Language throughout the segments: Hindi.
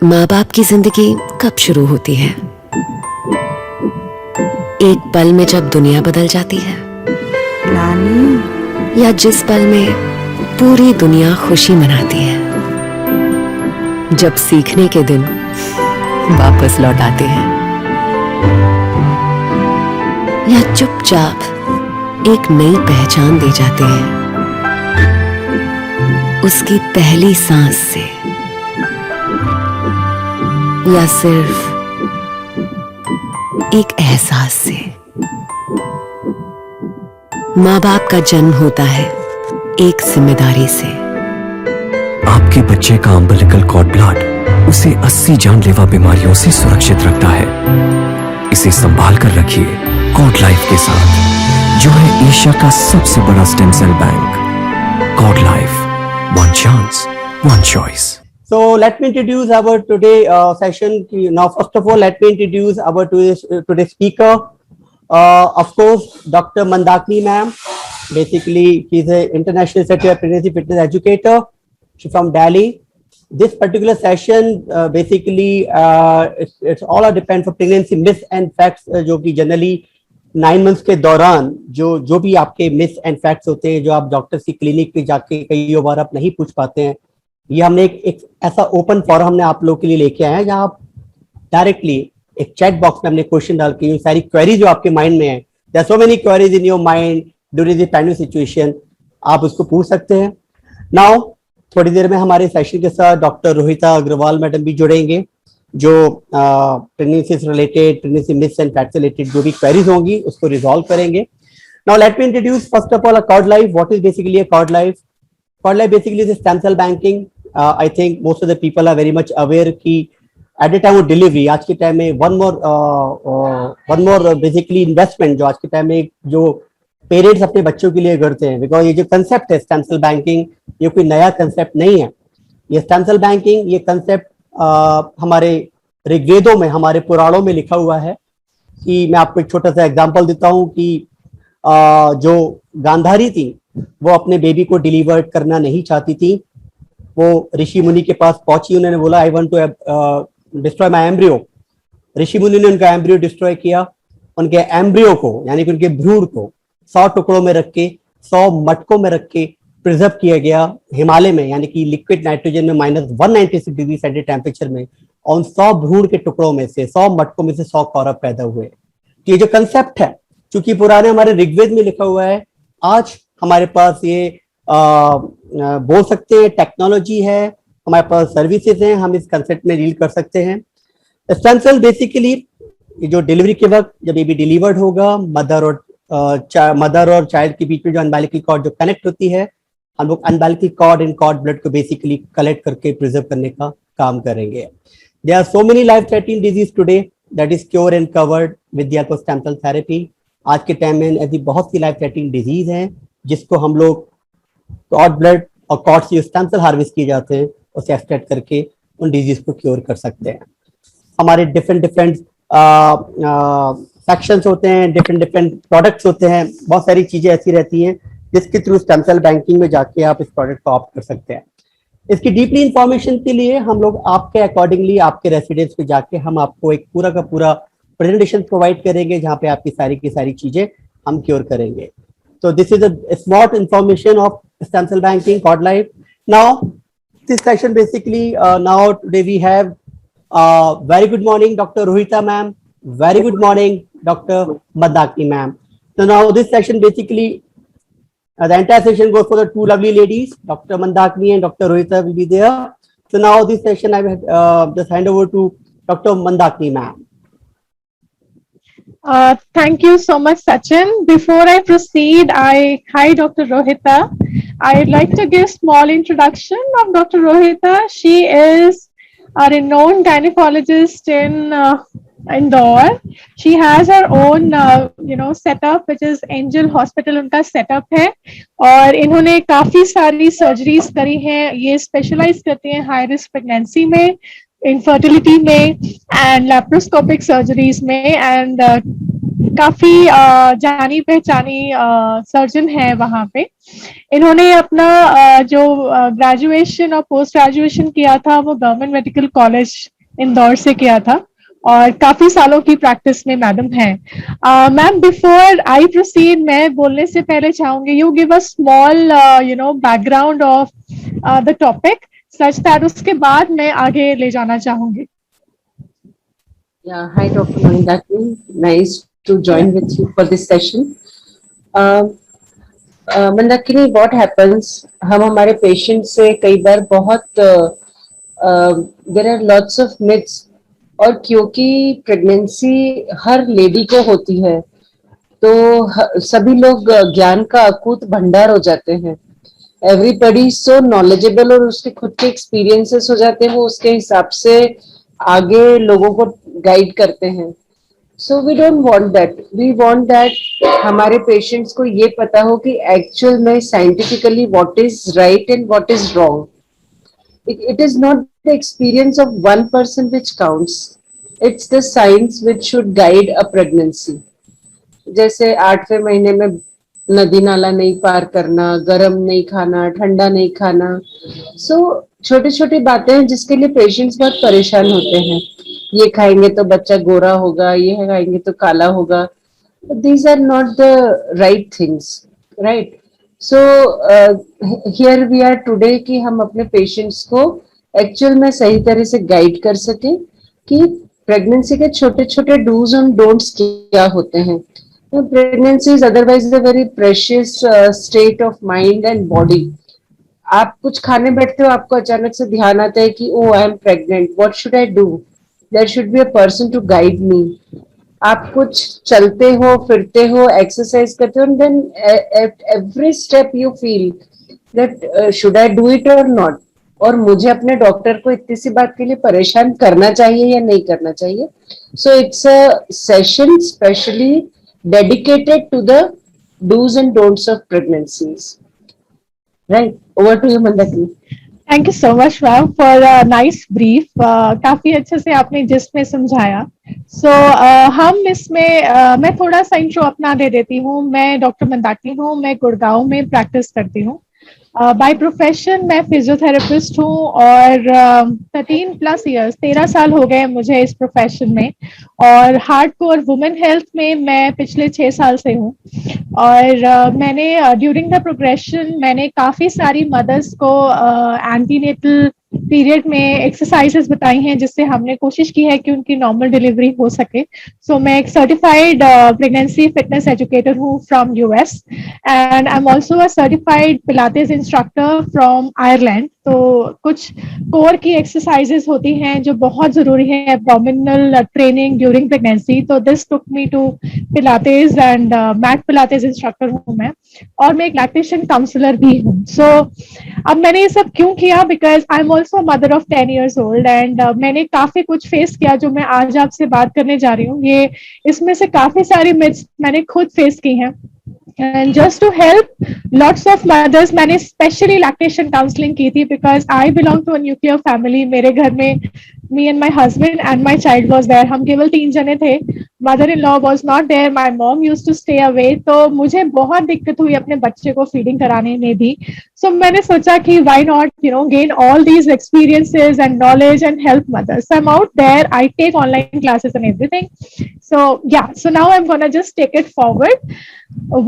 माँ बाप की जिंदगी कब शुरू होती है? एक पल में जब दुनिया बदल जाती है, नानी, या जिस पल में पूरी दुनिया खुशी मनाती है, जब सीखने के दिन वापस लौट आते हैं, या चुपचाप एक नई पहचान दे जाते हैं, उसकी पहली सांस से, या सिर्फ एक एहसास से। माँ बाप का जन्म होता है एक जिम्मेदारी से। आपके बच्चे का अम्बिलिकल कॉर्ड ब्लड उसे 80 जानलेवा बीमारियों से सुरक्षित रखता है। इसे संभाल कर रखिए कॉर्ड लाइफ के साथ, जो है एशिया का सबसे बड़ा stem cell bank. Cord life, one chance, one choice. So let me introduce our today session. Now, first of all, let me introduce our today's speaker. Of course, Dr. Mandakini ma'am. Basically, she's an international certified pregnancy fitness educator. She's from Delhi. This particular session, basically, it's all depends on pregnancy myths and facts, जो कि generally 9 months के दौरान जो भी आपके myths and facts होते हैं, जो आप डॉक्टर की क्लिनिक पे जाके कई बार आप नहीं पूछ पाते हैं, ये हमने एक ऐसा ओपन फॉरम हमने आप लोगों के लिए लेके आए हैं, जहां आप डायरेक्टली एक चैट बॉक्स में हमने क्वेश्चन डाल के ये सारी क्वेरी जो आपके माइंड में है, there are so many queries in your mind during the pandemic situation, आप उसको पूछ सकते हैं। नाउ थोड़ी देर में हमारे सेशन के साथ डॉक्टर रोहिता अग्रवाल मैडम भी जुड़ेंगे, जो प्रेगनेंसी से related, pregnancy myths and facts से रिलेटेड जो भी क्वेरीज होंगी उसको रिजॉल्व करेंगे। Now let me introduce first of all a Cordlife. What is basically a Cordlife? Cordlife basically is stem cell banking. I think most of the people are very much aware कि at the time of delivery, आज के टाइम में one more basically investment जो आज के टाइम में जो पेरेंट्स अपने बच्चों के लिए करते हैं, बिकॉज ये जो कंसेप्ट है स्टेम सेल बैंकिंग, ये कोई नया कंसेप्ट नहीं है। ये स्टेम सेल बैंकिंग, ये कंसेप्ट हमारे ऋग्वेदों में, हमारे पुराणों में लिखा हुआ है। कि मैं आपको एक छोटा सा एग्जाम्पल देता हूँ कि जो गांधारी थी वो अपने बेबी को डिलीवर करना नहीं चाहती थी। वो ऋषि मुनि के पास पहुंची, उन्होंने बोला I want to destroy my embryo. ऋषि मुनि ने उनका एम्ब्रियो डिस्ट्रॉय किया। उनके एम्ब्रियो को, यानी कि उनके भ्रूण को 100 टुकड़ों में रख के, 100 मटकों में रख के प्रिजर्व किया गया हिमालय में, यानी कि लिक्विड नाइट्रोजन में -196 डिग्री सेंटीग्रेड टेम्परेचर में। और उन 100 भ्रूण के टुकड़ों में से, 100 मटकों में से 100 कौरव पैदा हुए। तो ये जो कंसेप्ट है, चूंकि पुराने हमारे ऋग्वेद में लिखा हुआ है, आज हमारे पास ये बोल सकते हैं टेक्नोलॉजी है, हमारे पास सर्विसेज हैं, हम इस कंसेप्ट में डील कर सकते हैं। स्टेम सेल बेसिकली जो डिलीवरी के वक्त जब बेबी डिलीवर्ड होगा, मदर और चाइल्ड के बीच में जो अम्बिलिकल कॉर्ड जो कनेक्ट होती है, हम लोग umbilical cord and cord blood को बेसिकली कलेक्ट करके प्रिजर्व करने का काम करेंगे। There are so many life threatening disease today that is cure and covered with the help of stem cell therapy. आज के टाइम में ऐसी बहुत सी लाइफ थ्रेटनिंग डिजीज हैं जिसको हम लोग कॉर्ड ब्लड और कॉर्ड से स्टेम सेल हार्वेस्ट किए जाते हैं, उसे एक्सट्रैक्ट करके उन डिजीज को क्योर कर सकते हैं। हमारे डिफरेंट सेक्शंस होते हैं, डिफरेंट प्रोडक्ट्स होते हैं, बहुत सारी चीजें ऐसी रहती हैं जिसके थ्रू स्टेम सेल बैंकिंग में जाके आप इस प्रोडक्ट को ऑप्ट कर सकते हैं। इसकी डीपली इंफॉर्मेशन के लिए हम लोग आपके अकॉर्डिंगली आपके रेसिडेंस पे जाके हम आपको एक पूरा का पूरा प्रेजेंटेशन प्रोवाइड करेंगे, जहाँ पे आपकी सारी की सारी चीजें हम क्योर करेंगे। So this is a small information of stem cell banking, Cord Life. Now, this session basically, now today we have very good morning, Dr. Rohita ma'am. Very good morning, Dr. Mandakini ma'am. So now this session basically, the entire session goes for the two lovely ladies, Dr. Mandakini and Dr. Rohita will be there. So now this session I will just hand over to Dr. Mandakini ma'am. Thank you so much, Sachin. Before I proceed, hi Dr. Rohita. I'd like to give small introduction of Dr. Rohita. She is a renowned gynecologist in Indore. She has her own setup, which is Angel Hospital. उनका setup है और इन्होंने काफी सारी surgeries करी हैं। ये specialize करती हैं high risk pregnancy में, infertility में and laparoscopic surgeries में, and काफी जानी पहचानी सर्जन है वहाँ पे। इन्होंने अपना जो ग्रेजुएशन और पोस्ट ग्रेजुएशन किया था वो गवर्नमेंट मेडिकल कॉलेज इंदौर से किया था और काफी सालों की प्रैक्टिस में मैडम है। मैम, बिफोर आई प्रोसीड, मैं बोलने से पहले चाहूंगी you give a small background of the topic such that उसके बाद मैं आगे ले जाना चाहूंगी। Yeah, hi Dr. Mandakini. Nice to join with you for this session. Mandakini, what happens? हम हमारे पेशेंट से कई बार बहुत there are lots of myths और क्योंकि प्रेगनेंसी हर लेडी को होती है तो सभी लोग ज्ञान का अकूत भंडार हो जाते हैं। एवरीबडी सो नॉलेजेबल और उसके खुद के एक्सपीरियंसेस हो जाते हैं, वो उसके हिसाब से आगे लोगों को गाइड करते हैं। So we don't want that, we want that हमारे पेशेंट्स को ये पता हो कि एक्चुअल में scientifically what is right and what is wrong. It is not the experience of one person which counts, it's the science which should guide a pregnancy. जैसे 8वें महीने में नदी नाला नहीं पार करना, गरम नहीं खाना, ठंडा नहीं खाना, सो छोटी छोटी बातें हैं जिसके लिए पेशेंट्स बहुत परेशान होते हैं। ये खाएंगे तो बच्चा गोरा होगा, ये खाएंगे तो काला होगा। These are not the right things, right? So here we are today कि हम अपने पेशेंट्स को एक्चुअल में सही तरह से गाइड कर सके कि प्रेगनेंसी के छोटे छोटे डूज एंड डोंट्स क्या होते हैं। Pregnancy is otherwise a very precious state of mind and body. आप कुछ खाने बैठते हो, आपको अचानक से ध्यान आता है कि oh I am pregnant, what should I do? There should be a person to guide me. आप कुछ चलते हो, फिरते हो, एक्सरसाइज करते हो, then at every step you feel that should I do it or not, और मुझे अपने डॉक्टर को इतनी सी बात के लिए परेशान करना चाहिए या नहीं करना चाहिए। So it's a session specially dedicated to the do's and don'ts of pregnancies. Right, over to you Mandakini. Thank you so much ma'am for nice brief. काफी अच्छे से आपने जिसमें समझाया। सो हम इसमें मैं थोड़ा सा इंट्रो अपना दे देती हूँ। मैं डॉक्टर मंदाकिनी हूँ, मैं गुड़गांव में प्रैक्टिस करती हूँ। बाय प्रोफेशन मैं फिजियोथेरेपिस्ट हूँ और 13 साल हो गए मुझे इस प्रोफेशन में, और हार्डकोर वुमेन हेल्थ में मैं पिछले 6 साल से हूँ। और मैंने ड्यूरिंग द प्रोग्रेशन मैंने काफी सारी मदर्स को एंटीनेटल पीरियड में एक्सरसाइजेस बताई हैं जिससे हमने कोशिश की है कि उनकी नॉर्मल डिलीवरी हो सके। सो मैं एक सर्टिफाइड प्रेगनेंसी फिटनेस एजुकेटर हूँ from US and I am also a certified Pilates instructor from Ireland. तो कुछ कोर की एक्सरसाइजेस होती हैं जो बहुत जरूरी है एब्डोमिनल ट्रेनिंग ड्यूरिंग प्रेगनेंसी। तो this took me to pilates and mat pilates instructor हूँ मैं, और मैं एक लैक्टेशन काउंसलर भी हूँ। सो अब मैंने ये सब क्यों किया? Because I am also mother of 10 years old and मैंने काफी कुछ फेस किया जो मैं आज आपसे बात करने जा रही हूँ। ये इसमें से काफी सारी मिथ्स मैंने खुद फेस की हैं। And just to help lots of mothers, मैंने specially lactation counseling की थी because I belong to a nuclear family. मेरे घर में me and my husband and my child was there. हम केवल 3 जने थे। Mother-in-law was not there. My mom used to stay away. तो मुझे बहुत दिक्कत हुई अपने बच्चे को फीडिंग कराने में भी। So मैंने सोचा कि why not, gain all these experiences and knowledge and help mothers. So I'm out there. I take online classes and everything. So yeah. So now I'm gonna just take it forward.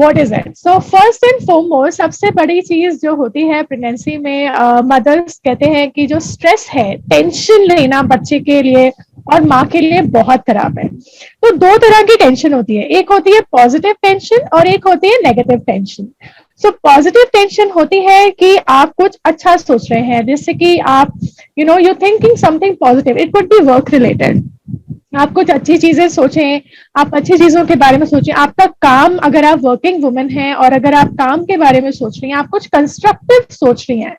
What is it? So first and foremost, सबसे बड़ी चीज जो होती है प्रेगनेंसी में, मदर्स कहते हैं कि जो स्ट्रेस है, टेंशन लेना बच्चे के लिए और माँ के लिए बहुत खराब है। तो 2 तरह की टेंशन होती है, एक होती है पॉजिटिव टेंशन और एक होती है negative tension. So positive tension होती है कि आप कुछ अच्छा सोच रहे हैं, जैसे कि आप you thinking something positive, it could be work related. आप कुछ अच्छी चीजें सोचें, आप अच्छी चीजों के बारे में सोचें। आपका काम, अगर आप वर्किंग वुमेन हैं और अगर आप काम के बारे में सोच रही हैं, आप कुछ कंस्ट्रक्टिव सोच रही हैं,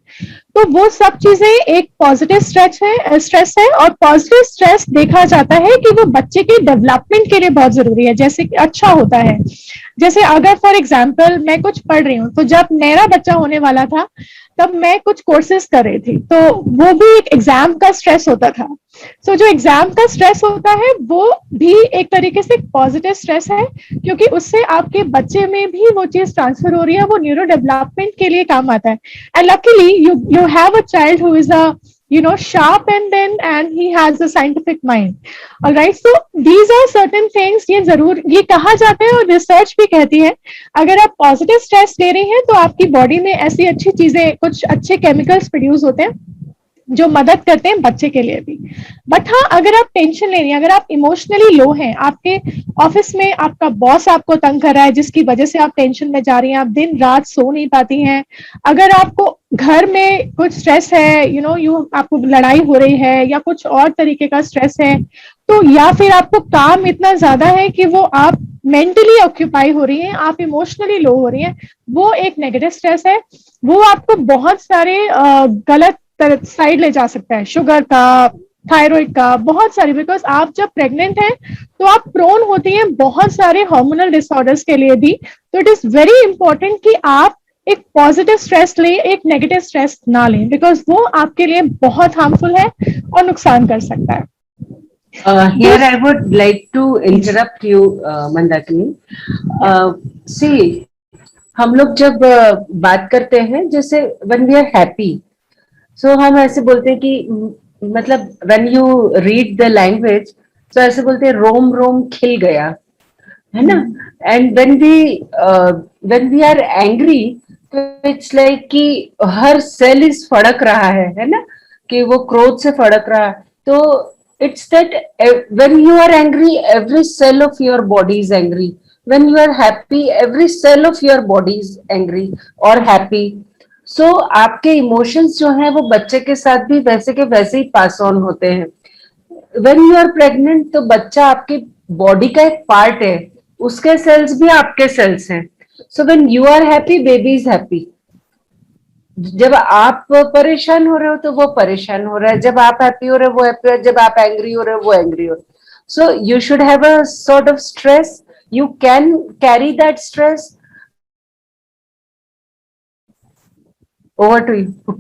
तो वो सब चीजें एक पॉजिटिव स्ट्रेस है। और पॉजिटिव स्ट्रेस देखा जाता है कि वो बच्चे के डेवलपमेंट के लिए बहुत जरूरी है, जैसे कि अच्छा होता है। जैसे अगर फॉर एग्जाम्पल मैं कुछ पढ़ रही हूँ, तो जब मेरा बच्चा होने वाला था तब मैं कुछ कोर्सेज कर रही थी, तो वो भी एक एग्जाम का स्ट्रेस होता था। सो जो एग्जाम का स्ट्रेस होता है वो भी एक तरीके से पॉजिटिव स्ट्रेस है, क्योंकि उससे आपके बच्चे में भी वो चीज ट्रांसफर हो रही है, वो न्यूरो डेवलपमेंट के लिए काम आता है। And luckily you have a child who is a sharp and he has a scientific mind. All right, so these are certain things, ये जरूर ये कहा जाता है और रिसर्च भी कहती है, अगर आप पॉजिटिव स्ट्रेस ले रही हैं तो आपकी बॉडी में ऐसी अच्छी चीजें, कुछ अच्छे केमिकल्स प्रोड्यूस होते हैं जो मदद करते हैं बच्चे के लिए भी। बट हाँ, अगर आप टेंशन ले रही हैं, अगर आप इमोशनली लो हैं, आपके ऑफिस में आपका बॉस आपको तंग कर रहा है जिसकी वजह से आप टेंशन में जा रही हैं, आप दिन रात सो नहीं पाती हैं, अगर आपको घर में कुछ स्ट्रेस है, आपको लड़ाई हो रही है या कुछ और तरीके का स्ट्रेस है, तो या फिर आपको काम इतना ज्यादा है कि वो आप मेंटली ऑक्यूपाई हो रही हैं, आप इमोशनली लो हो रही हैं, वो एक नेगेटिव स्ट्रेस है। वो आपको बहुत सारे गलत साइड ले जा सकता है, शुगर का, थायराइड का, बहुत सारी, बिकॉज आप जब प्रेग्नेंट हैं तो आप प्रोन होती हैं बहुत सारे हार्मोनल डिसऑर्डर्स के लिए भी। तो इट इज वेरी इंपॉर्टेंट कि आप एक पॉजिटिव स्ट्रेस लें, एक नेगेटिव स्ट्रेस ना लें, बिकॉज वो आपके लिए बहुत हार्मफुल है और नुकसान कर सकता है। Here I would like to interrupt you, Mandakini. See, हम लोग जब बात करते हैं, जैसे when we are happy, so हम ऐसे बोलते हैं कि मतलब when you read the language, so ऐसे बोलते हैं रोम रोम खिल गया, है ना? And when we are angry, तो it's like कि हर सेल इस फड़क रहा है ना, कि वो क्रोध से फड़क रहा है। तो it's that when you are angry, every cell of your body is angry. When you are happy, every cell of your body is angry or happy. So आपके इमोशंस जो हैं वो बच्चे के साथ भी वैसे के वैसे ही पास ऑन होते हैं। When you are pregnant, तो बच्चा आपके बॉडी का एक पार्ट है, उसके सेल्स भी आपके सेल्स हैं। So when you are happy, baby is happy. जब आप परेशान हो रहे हो तो वो परेशान हो रहा है, जब आप हैप्पी हो रहे हो वो हैप्पी हो रहा है, जब आप एंग्री हो रहे हो वो एंग्री हो रहा है। So you should have a sort of stress, you can carry that stress. Over to you.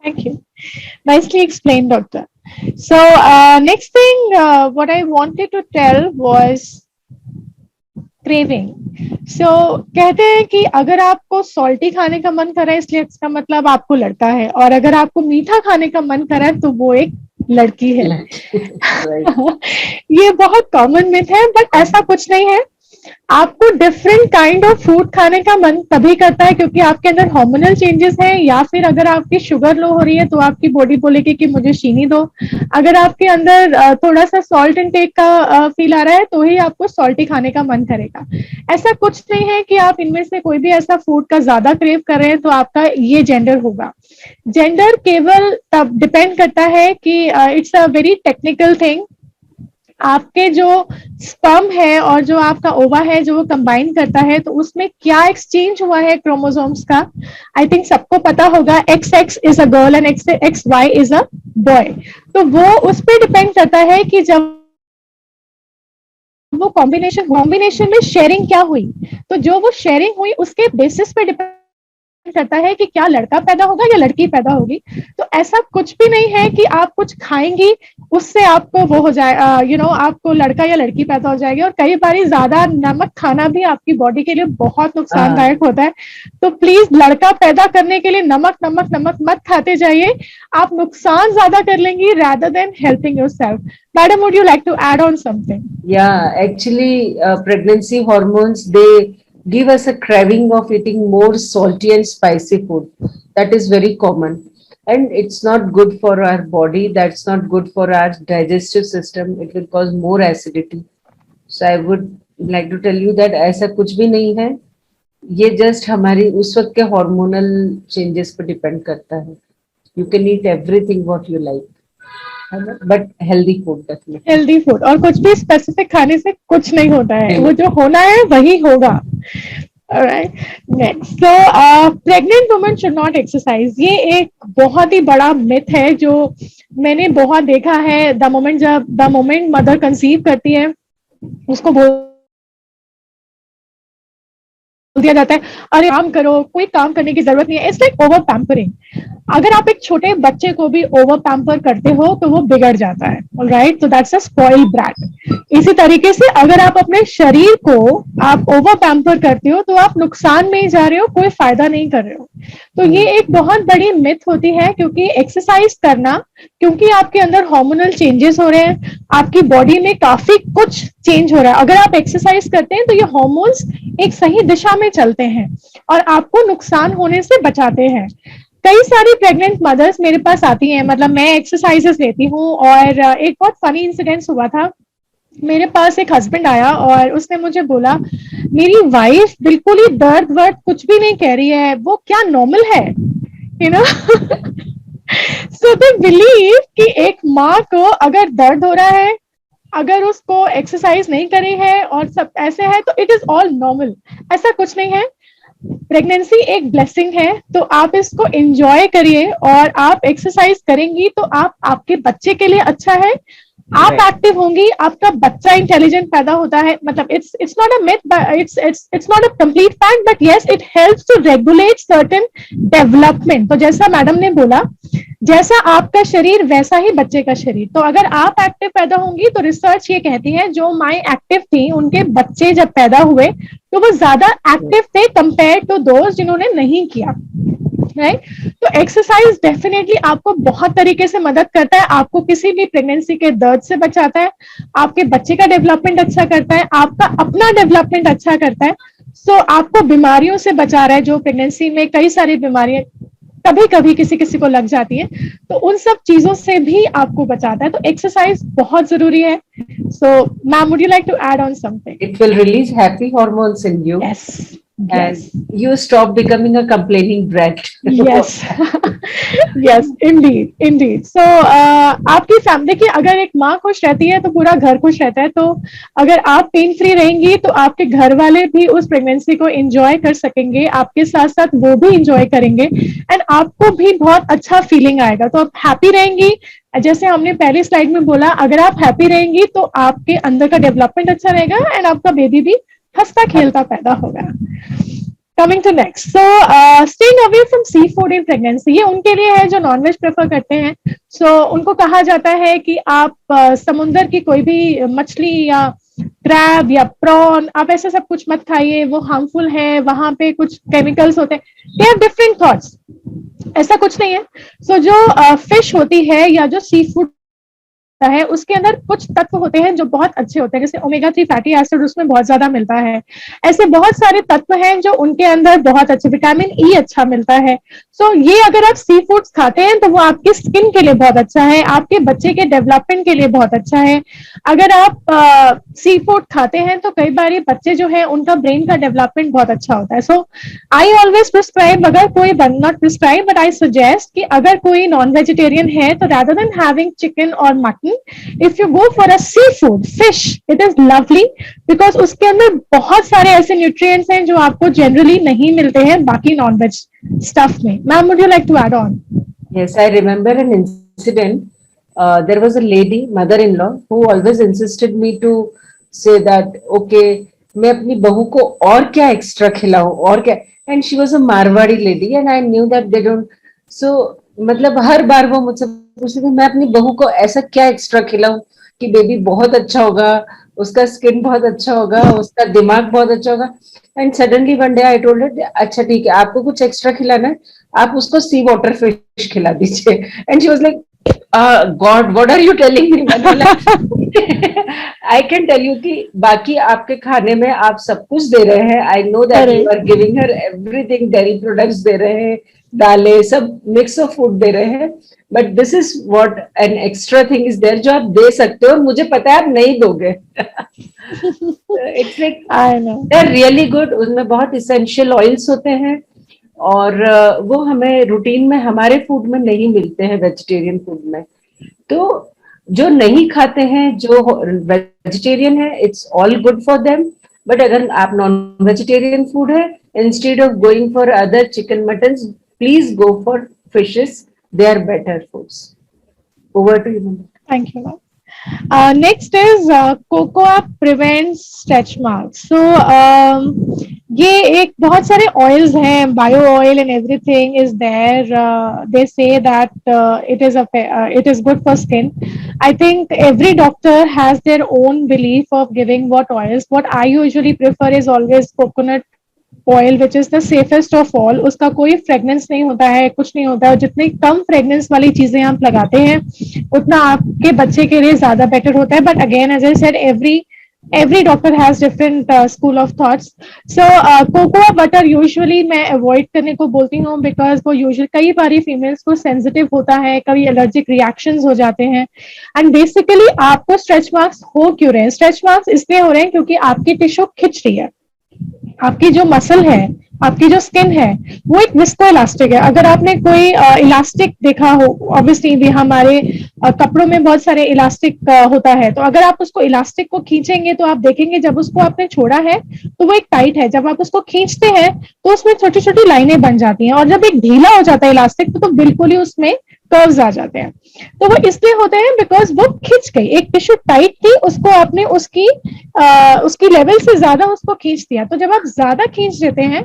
Thank you. Nicely explained, doctor. So next thing, what I wanted to tell was craving. So कहते हैं कि अगर आपको सॉल्टी खाने का मन कर रहा है, इसलिए इसका मतलब आपको लड़का है, और अगर आपको मीठा खाने का मन कर रहा है तो वो एक लड़की है। ये बहुत कॉमन मिथ है, बट ऐसा कुछ नहीं है। आपको डिफरेंट काइंड ऑफ फूड खाने का मन तभी करता है क्योंकि आपके अंदर हार्मोनल चेंजेस हैं, या फिर अगर आपकी शुगर लो हो रही है तो आपकी बॉडी बोलेगी कि मुझे चीनी दो। अगर आपके अंदर थोड़ा सा सॉल्ट इनटेक का फील आ रहा है तो ही आपको सॉल्टी खाने का मन करेगा। ऐसा कुछ नहीं है कि आप इनमें से कोई भी ऐसा फूड का ज्यादा क्रेव कर रहे हैं तो आपका ये जेंडर होगा। जेंडर केवल तब डिपेंड करता है कि it's a very technical thing. आपके जो स्पर्म है और जो आपका ओवा है जो वो कंबाइन करता है, तो उसमें क्या एक्सचेंज हुआ है क्रोमोसोम्स का, आई थिंक सबको पता होगा। XX is a girl and XY is a boy. तो वो उस पर डिपेंड करता है कि जब वो कॉम्बिनेशन में शेयरिंग क्या हुई, तो जो वो शेयरिंग हुई उसके बेसिस पे डिपेंड करता है कि क्या लड़का पैदा होगा या लड़की पैदा होगी। तो ऐसा कुछ भी नहीं है कि आप कुछ खाएंगी उससे आपको वो हो जाए, आपको लड़का या लड़की पैदा हो जाएगी। और कई बार ज्यादा नमक खाना भी आपकी बॉडी के लिए बहुत नुकसानदायक होता है। तो प्लीज लड़का पैदा करने के लिए नमक नमक नमक मत खाते जाइए, आप नुकसान ज्यादा कर लेंगी rather than helping yourself. Madam, would you like to add on something? Yeah, actually, pregnancy hormones, they give us a craving of eating more salty and spicy food. That is very common. And it's not good for our body. That's not good for our digestive system. It will cause more acidity. So I would like to tell you that ऐसा कुछ भी नहीं है। ये जस्ट हमारी उस वक्त के हार्मोनल चेंजेस पर डिपेंड करता है। You can eat everything what you like. But healthy food definitely, healthy food, और कुछ भी स्पेसिफिक खाने से कुछ नहीं होता है, वो जो होना है वही होगा। Alright, next, so pregnant women should not exercise. ये एक बहुत ही बड़ा मिथ है जो मैंने बहुत देखा है। द मोमेंट मदर कंसीव करती है उसको दिया जाता है, अरे काम करो, कोई काम करने की जरूरत नहीं है। It's like over pampering. अगर आप एक छोटे बच्चे को भी ओवर पैम्पर करते हो तो वो बिगड़ जाता है, ऑलराइट, तो दैट्स अ स्पॉइल्ड ब्रैट। इसी तरीके से अगर आप अपने शरीर को आप ओवर पैम्पर करते हो तो आप नुकसान में ही जा रहे हो, कोई फायदा नहीं कर रहे हो। तो ये एक बहुत बड़ी मिथ होती है, क्योंकि एक्सरसाइज करना, क्योंकि आपके अंदर हार्मोनल चेंजेस हो रहे हैं, आपकी बॉडी में काफी कुछ चेंज हो रहा है। अगर आप एक्सरसाइज करते हैं तो ये हार्मोन्स एक सही दिशा में चलते हैं और आपको नुकसान होने से बचाते हैं। कई सारी प्रेग्नेंट मदर्स मेरे पास आती हैं, मतलब मैं एक्सरसाइजेस लेती हूँ, और एक बहुत फनी इंसिडेंस हुआ था। मेरे पास एक हस्बैंड आया और उसने मुझे बोला, मेरी वाइफ बिल्कुल ही दर्द वर्द कुछ भी नहीं कह रही है, वो क्या नॉर्मल है, you know. So they believe कि एक माँ को अगर दर्द हो रहा है, अगर उसको एक्सरसाइज नहीं करी है और सब ऐसे है, तो इट इज ऑल नॉर्मल। ऐसा कुछ नहीं है। प्रेगनेंसी एक ब्लेसिंग है, तो आप इसको एंजॉय करिए, और आप एक्सरसाइज करेंगी तो आप आपके बच्चे के लिए अच्छा है, आप एक्टिव होंगी, आपका बच्चा इंटेलिजेंट पैदा होता है। मतलब it's not a myth, it's not a complete fact, but yes it helps to regulate certain development. तो जैसा मैडम ने बोला, जैसा आपका शरीर वैसा ही बच्चे का शरीर। तो अगर आप एक्टिव पैदा होंगी, तो रिसर्च ये कहती है जो माएँ एक्टिव थी उनके बच्चे जब पैदा हुए तो वो ज्यादा एक्टिव थे कंपेयर टू दोज जिन्होंने नहीं किया, राइट। तो एक्सरसाइज डेफिनेटली आपको बहुत तरीके से मदद करता है, आपको किसी भी प्रेगनेंसी के दर्द से बचाता है, आपके बच्चे का डेवलपमेंट अच्छा करता है, आपका अपना डेवलपमेंट अच्छा करता है। सो आपको बीमारियों से बचा रहा है, जो प्रेगनेंसी में कई सारी बीमारियां कभी कभी किसी किसी को लग जाती है, तो उन सब चीजों से भी आपको बचाता है। तो एक्सरसाइज बहुत जरूरी है। So ma'am, would you like to add on something? It will release happy hormones in you, yes, and you stop becoming a complaining brat. yes. Yes, indeed, indeed. So आपकी फैमिली की अगर एक माँ खुश रहती है तो पूरा घर खुश रहता है। तो अगर आप पेन फ्री रहेंगी तो आपके घर वाले भी उस प्रेगनेंसी को एंजॉय कर सकेंगे, आपके साथ साथ वो भी एंजॉय करेंगे, एंड आपको भी बहुत अच्छा फीलिंग आएगा। तो आप हैप्पी रहेंगी, जैसे हमने पहली स्लाइड में बोला, अगर आप हैप्पी रहेंगी तो आपके अंदर का डेवलपमेंट अच्छा रहेगा एंड आपका बेबी भी हंसता खेलता पैदा होगा। Coming to next, so staying away from seafood in pregnancy, ये उनके लिए है जो नॉनवेज प्रेफर करते हैं। So उनको कहा जाता है कि आप समुंदर की कोई भी मछली या क्रैब या प्रॉन, आप ऐसा सब कुछ मत खाइए, वो हार्मफुल है, वहां पे कुछ केमिकल्स होते हैं। दे हैव डिफरेंट थॉट्स, ऐसा कुछ नहीं है। So जो फिश होती है या जो सी फूड है, उसके अंदर कुछ तत्व होते हैं जो बहुत अच्छे होते हैं, जैसे ओमेगा 3 फैटी एसिड उसमें बहुत ज्यादा मिलता है। ऐसे बहुत सारे तत्व हैं जो उनके अंदर बहुत अच्छे, विटामिन ई अच्छा मिलता है। सो ये अगर आप सी फूड्स खाते हैं तो वो आपकी स्किन के लिए बहुत अच्छा है, आपके बच्चे के डेवलपमेंट के लिए बहुत अच्छा है। अगर आप सी फूड खाते हैं तो कई बार बच्चे जो है उनका ब्रेन का डेवलपमेंट बहुत अच्छा होता है। सो आई ऑलवेज प्रिस्क्राइब, अगर कोई not prescribe but I suggest कि अगर कोई नॉन वेजिटेरियन है तो rather than having chicken or mutton, if you go for a seafood, fish, it is lovely because उसके अंदर बहुत सारे ऐसे न्यूट्रिएंट्स हैं जो आपको जनरली नहीं मिलते हैं बाकी नॉन वेज स्टफ में। Ma'am, would you like to add on? Yes, I remember an incident. There was a lady, mother-in-law, who always insisted me to say that, okay, मैं अपनी बहू को और क्या एक्स्ट्रा खिलाऊं और क्या, and she was a Marwari lady and I knew that they don't, so मतलब हर बार वो मुझसे पूछती थी मैं अपनी बहू को ऐसा क्या एक्स्ट्रा खिलाऊं कि बेबी बहुत अच्छा होगा, उसका स्किन बहुत अच्छा होगा, उसका दिमाग बहुत अच्छा होगा। And suddenly one day I told her, अच्छा ठीक है, आपको कुछ एक्स्ट्रा खिलाना है, आप उसको सी वाटर फिश खिला दीजिए। And she was like, god what are you telling me? I can tell you कि बाकी आपके खाने में आप सब कुछ दे रहे हैं, I know that you are giving her everything, dairy products दे रहे हैं, दालें, सब मिक्स ऑफ फूड दे रहे हैं, but this is what an extra thing is there जो आप दे सकते हो और मुझे पता है आप नहीं दोगे। It's like they are really good, उसमें बहुत इसेंशियल ऑयल्स होते हैं और वो हमें रूटीन में हमारे फूड में नहीं मिलते हैं, वेजिटेरियन फूड में। तो जो नहीं खाते हैं, जो वेजिटेरियन है, it's all good for them, but अगर आप नॉन वेजिटेरियन फूड है, instead of going for other chicken mutton, please go for fishes, they are better foods. Over to you. Thank you, ma'am. Next is cocoa prevents stretch marks. So ये एक बहुत सारे oils हैं, bio oil and everything is there. They say that it is good for skin. I think every doctor has their own belief of giving what oils. What I usually prefer is always coconut oil which is the safest of all. उसका कोई फ्रेगनेंस नहीं होता है, कुछ नहीं होता है. जितनी कम फ्रेगनेंस वाली चीजें आप लगाते हैं उतना आपके बच्चे के लिए ज्यादा बेटर होता है. But again as I said, every doctor has different school of thoughts. So cocoa butter usually मैं avoid करने को बोलती हूँ because वो usually कई बारी females को sensitive होता है, कभी allergic reactions हो जाते हैं. and basically आपको stretch marks हो क्यों रहे हैं? stretch marks इसलिए हो रहे हैं क्योंकि आपकी टिश्यू खिंच रही है. आपकी जो मसल है, आपकी जो स्किन है, वो एक विस्को इलास्टिक है. अगर आपने कोई इलास्टिक देखा हो, ऑब्वियसली भी हमारे कपड़ों में बहुत सारे इलास्टिक होता है, तो अगर आप उसको इलास्टिक को खींचेंगे तो आप देखेंगे जब उसको आपने छोड़ा है तो वो एक टाइट है. जब आप उसको खींचते हैं तो उसमें छोटी छोटी लाइनें बन जाती हैं, और जब एक ढीला हो जाता है इलास्टिक तो बिल्कुल ही उसमें कर्व्स आ जाते हैं. तो वो इसलिए होते हैं बिकॉज वो खिंच गई. एक टिश्यू टाइट थी, उसको आपने उसकी लेवल से ज्यादा उसको खींच दिया. तो जब आप ज्यादा खींच देते हैं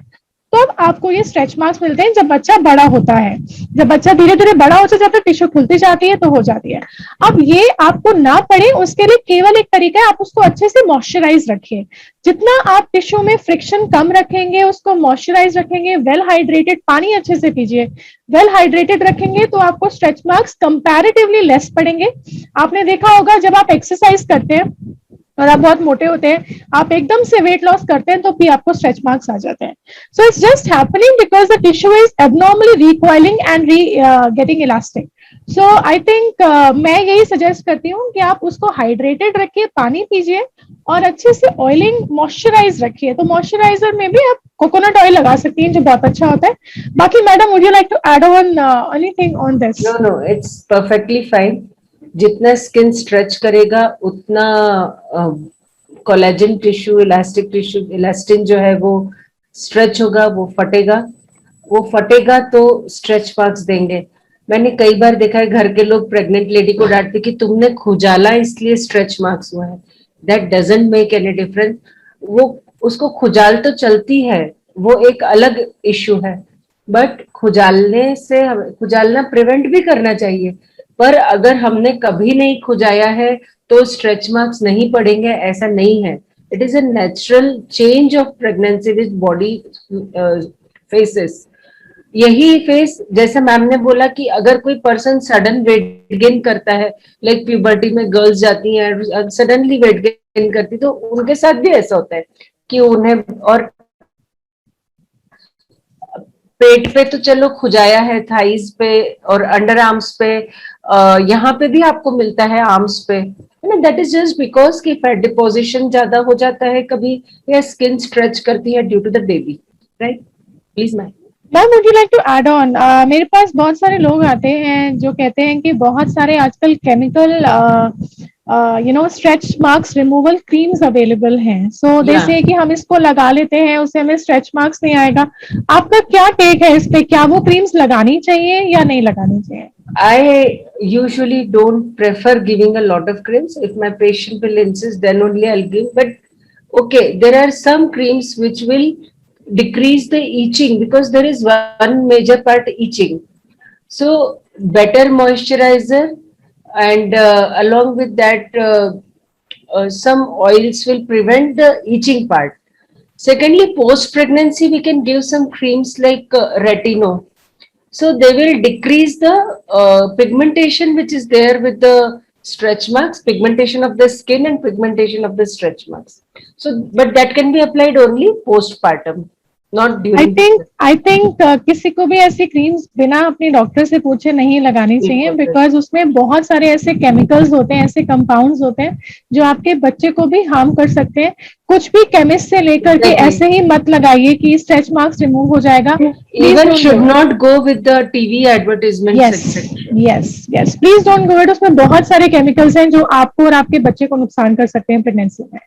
तो अब आपको ये स्ट्रेच मार्क्स मिलते हैं. जब बच्चा बड़ा होता है, जब बच्चा धीरे धीरे बड़ा होता जाता है, टिश्यू खुलती जाती है तो हो जाती है. अब ये आपको ना पड़े उसके लिए केवल एक तरीका है, आप उसको अच्छे से मॉइस्चराइज रखिए. जितना आप टिश्यू में फ्रिक्शन कम रखेंगे, उसको मॉइस्चराइज रखेंगे, वेल हाइड्रेटेड पानी अच्छे से पीजिए, वेल हाइड्रेटेड रखेंगे तो आपको स्ट्रेच मार्क्स कंपैरेटिवली लेस पड़ेंगे. आपने देखा होगा जब आप एक्सरसाइज करते हैं और आप बहुत मोटे होते हैं, आप एकदम से वेट लॉस करते हैं तो भी आपको स्ट्रेच मार्क्स आ जाते हैं. So it's just happening because the tissue is abnormally recoiling and getting elastic. So I think मैं यही सजेस्ट करती हूँ कि आप उसको हाइड्रेटेड रखिए, पानी पीजिए और अच्छे से ऑयलिंग मॉइस्चराइज रखिए. तो मॉइस्चराइजर में भी आप कोकोनट ऑयल लगा सकती हैं जो बहुत अच्छा होता है. बाकी madam, would you like to add on anything on this? No, it's perfectly fine. जितना स्किन स्ट्रेच करेगा उतना collagen tissue, elastic tissue, elastin जो है वो स्ट्रेच होगा, वो फटेगा तो स्ट्रेच मार्क्स देंगे. मैंने कई बार देखा है घर के लोग प्रेग्नेंट लेडी को डांटते कि तुमने खुजाला इसलिए स्ट्रेच मार्क्स हुआ है. That doesn't make any difference. वो उसको खुजाल तो चलती है, वो एक अलग इश्यू है. बट खुजालना प्रिवेंट भी करना चाहिए. पर अगर हमने कभी नहीं खुजाया है तो स्ट्रेच मार्क्स नहीं पड़ेंगे, ऐसा नहीं है. It is a natural change of pregnancy which body faces. यही फेस, जैसे मैम ने बोला कि अगर कोई पर्सन सडन वेट गेन करता है, लाइक प्यूबर्टी में गर्ल्स जाती हैं सडनली वेट गेन करती, तो उनके साथ भी ऐसा होता है कि उन्हें, और पेट पे तो चलो खुजाया है, थाइज पे और अंडर आर्म्स पे, यहाँ पे भी आपको मिलता है आर्म्स पे. दैट इज जस्ट बिकॉज कि फैट डिपोजिशन ज्यादा हो जाता है कभी, या स्किन स्ट्रेच करती है due to the baby. Right, please ma'am. Ma'am, would you like to add on? मेरे पास बहुत सारे लोग आते हैं जो कहते हैं कि बहुत सारे आजकल chemical stretch marks removal creams available हैं. सो दे से कि हम इसको लगा लेते हैं, उससे हमें स्ट्रेच मार्क्स नहीं आएगा. आपका क्या टेक है इस पे? क्या वो क्रीम्स लगानी चाहिए या नहीं लगानी चाहिए? I usually don't prefer giving a lot of creams. If my patient will insist, then only I'll give. But okay, there are some creams which will decrease the itching, because there is one major part itching. So better moisturizer, and along with that some oils will prevent the itching part. Secondly, post pregnancy we can give some creams like Retino. So they will decrease the pigmentation which is there with the stretch marks, pigmentation of the skin and pigmentation of the stretch marks. So, but that can be applied only postpartum, not during. I think किसी को भी ऐसी क्रीम्स बिना अपने डॉक्टर से पूछे नहीं लगानी चाहिए, बिकॉज उसमें बहुत सारे ऐसे केमिकल्स होते हैं, ऐसे कंपाउंड्स होते हैं जो आपके बच्चे को भी हार्म कर सकते हैं. कुछ भी केमिस्ट से लेकर के ऐसे ही मत लगाइए कि स्ट्रेच मार्क्स रिमूव हो जाएगा. Even should not go with the TV advertisement. Yes, please don't go with. उसमें बहुत सारे केमिकल्स हैं जो आपको और आपके बच्चे को नुकसान कर सकते हैं प्रेगनेंसी में.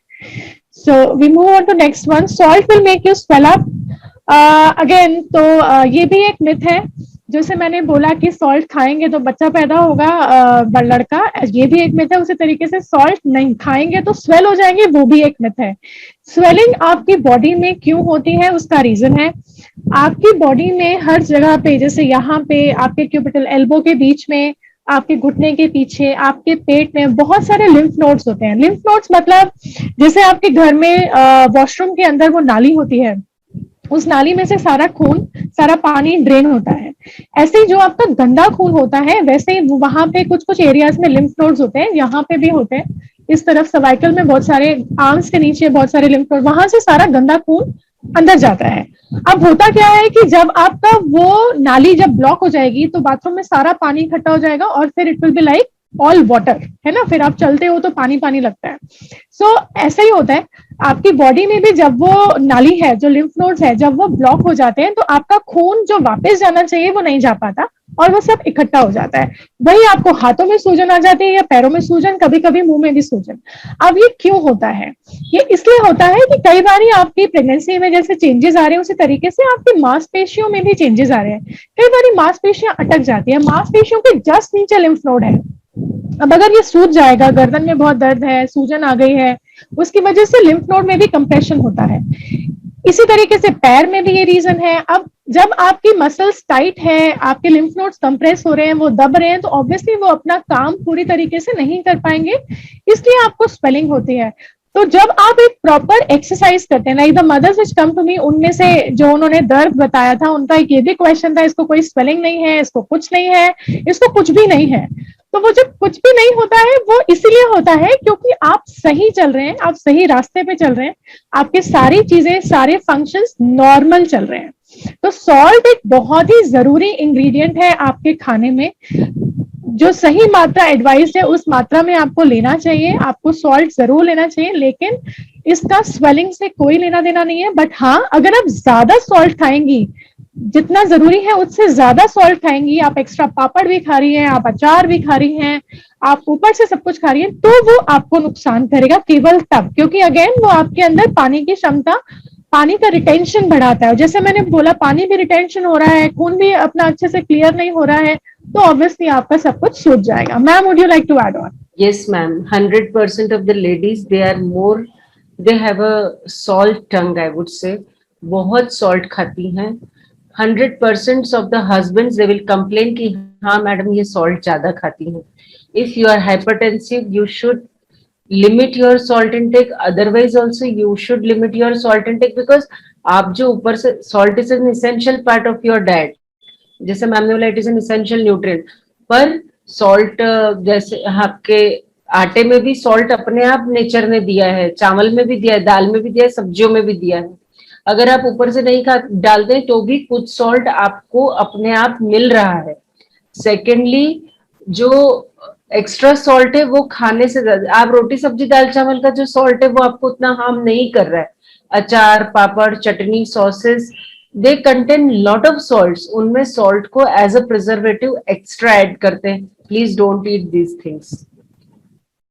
So we move on to next one. Salt will make you swell up. Again, तो ये भी एक मिथ है. जैसे मैंने बोला कि सॉल्ट खाएंगे तो बच्चा पैदा होगा, लड़का, ये भी एक मिथ है। उसी तरीके से सॉल्ट नहीं खाएंगे तो स्वेल हो जाएंगे, वो भी एक मिथ है। स्वेलिंग आपकी बॉडी में क्यों होती है, उसका रीजन है आपकी बॉडी में हर जगह पे, जैसे यहाँ पे आपके क्यूबिटल एल्बो के बीच में, आपके घुटने के पीछे, आपके पेट में बहुत सारे लिम्फ नोड्स होते हैं। लिम्फ नोड्स मतलब जैसे आपके घर में वॉशरूम के अंदर वो नाली होती है, उस नाली में से सारा खून, सारा पानी ड्रेन होता है। ऐसे ही जो आपका गंदा खून होता है, वैसे ही वहां पे कुछ कुछ एरियाज में लिम्फ नोड्स होते हैं, यहाँ पे भी होते हैं। इस तरफ सर्वाइकल में बहुत सारे, आर्म्स के नीचे बहुत सारे लिम्फ नोड, वहां से सारा गंदा खून अंदर जाता है। अब होता क्या है कि जब आपका वो नाली जब ब्लॉक हो जाएगी तो बाथरूम में सारा पानी इकट्ठा हो जाएगा और फिर it will be like all water, है ना, फिर आप चलते हो तो पानी पानी लगता है। सो ऐसा ही होता है आपकी बॉडी में भी, जब वो नाली है, जो लिम्फ नोड्स है, जब वो ब्लॉक हो जाते हैं तो आपका खून जो वापस जाना चाहिए वो नहीं जा पाता और वो सब इकट्ठा हो जाता है। वही आपको हाथों में सूजन आ जाती है या पैरों में सूजन, कभी कभी मुंह में भी सूजन। अब ये क्यों होता है? ये इसलिए होता है कि कई बार आपकी प्रेगनेंसी में जैसे चेंजेस आ रहे हैं उसी तरीके से आपकी मांसपेशियों में भी चेंजेस आ रहे हैं। कई बार मांसपेशियां अटक जाती है, मांसपेशियों के जस्ट नीचे लिम्फ नोड है। अब अगर ये सूज जाएगा, गर्दन में बहुत दर्द है, सूजन आ गई है, उसकी वजह से लिम्फ नोड में भी कंप्रेशन होता है। इसी तरीके से पैर में भी ये रीजन है। अब जब आपकी मसल्स टाइट है, आपके लिम्फ नोड्स कंप्रेस हो रहे हैं, वो दब रहे हैं, तो ऑब्वियसली वो अपना काम पूरी तरीके से नहीं कर पाएंगे, इसलिए आपको स्वेलिंग होती है। तो जब आप एक प्रॉपर एक्सरसाइज करते हैं, like the mothers which come to me, उनमें से जो उन्होंने दर्द बताया था, उनका एक ये भी क्वेश्चन था, इसको कोई स्वेलिंग नहीं है, इसको कुछ नहीं है, इसको कुछ भी नहीं है। तो वो जब कुछ भी नहीं होता है वो इसीलिए होता है क्योंकि आप सही चल रहे हैं, आप सही रास्ते पे चल रहे हैं, आपके सारी चीजें, सारे फंक्शंस नॉर्मल चल रहे हैं। तो सॉल्ट एक बहुत ही जरूरी इंग्रेडिएंट है आपके खाने में। जो सही मात्रा एडवाइस है उस मात्रा में आपको लेना चाहिए, आपको सॉल्ट जरूर लेना चाहिए, लेकिन इसका स्वेलिंग से कोई लेना देना नहीं है। बट हाँ, अगर आप ज्यादा सॉल्ट खाएंगी, जितना जरूरी है उससे ज्यादा सॉल्ट खाएंगी, आप एक्स्ट्रा पापड़ भी खा रही हैं, आप अचार भी खा रही हैं, आप ऊपर से सब कुछ खा रही हैं, तो वो आपको नुकसान करेगा केवल तब, क्योंकि अगेन वो आपके अंदर पानी की क्षमता, पानी का रिटेंशन बढ़ाता है। जैसे मैंने बोला, पानी भी रिटेंशन हो रहा है, खून भी अपना अच्छे से क्लियर नहीं हो रहा है, तो ऑब्वियसली आपका सब कुछ सूझ जाएगा। Ma'am, would you like to add on? Yes, ma'am. 100% of the ladies, they are more, they have a salt tongue, I would say. बहुत salt खाती हैं। 100% of the husbands, they will complain कि हाँ मैडम ये salt ज्यादा खाती हैं। If you are hypertensive, you should limit your salt intake. Otherwise also you should limit your salt intake, because आप जो ऊपर से, salt is an essential part of your diet. जैसे मैम ने बोला, it is an essential nutrient, पर सॉल्ट जैसे आपके आटे में भी सॉल्ट अपने आप नेचर ने दिया है, चावल में भी दिया है, दाल में भी दिया है, सब्जियों में भी दिया है। अगर आप ऊपर से नहीं डाल दें तो भी कुछ सॉल्ट आपको अपने आप मिल रहा है। सेकेंडली, जो एक्स्ट्रा सॉल्ट है वो खाने से ज्यादा, आप रोटी सब्जी दाल चावल का जो सॉल्ट है वो आपको उतना हार्म नहीं कर रहा है। अचार, पापड़, चटनी, sauces, they contain lot of salts, उनमें सॉल्ट को as a preservative extra add करते हैं। Please don't eat these things.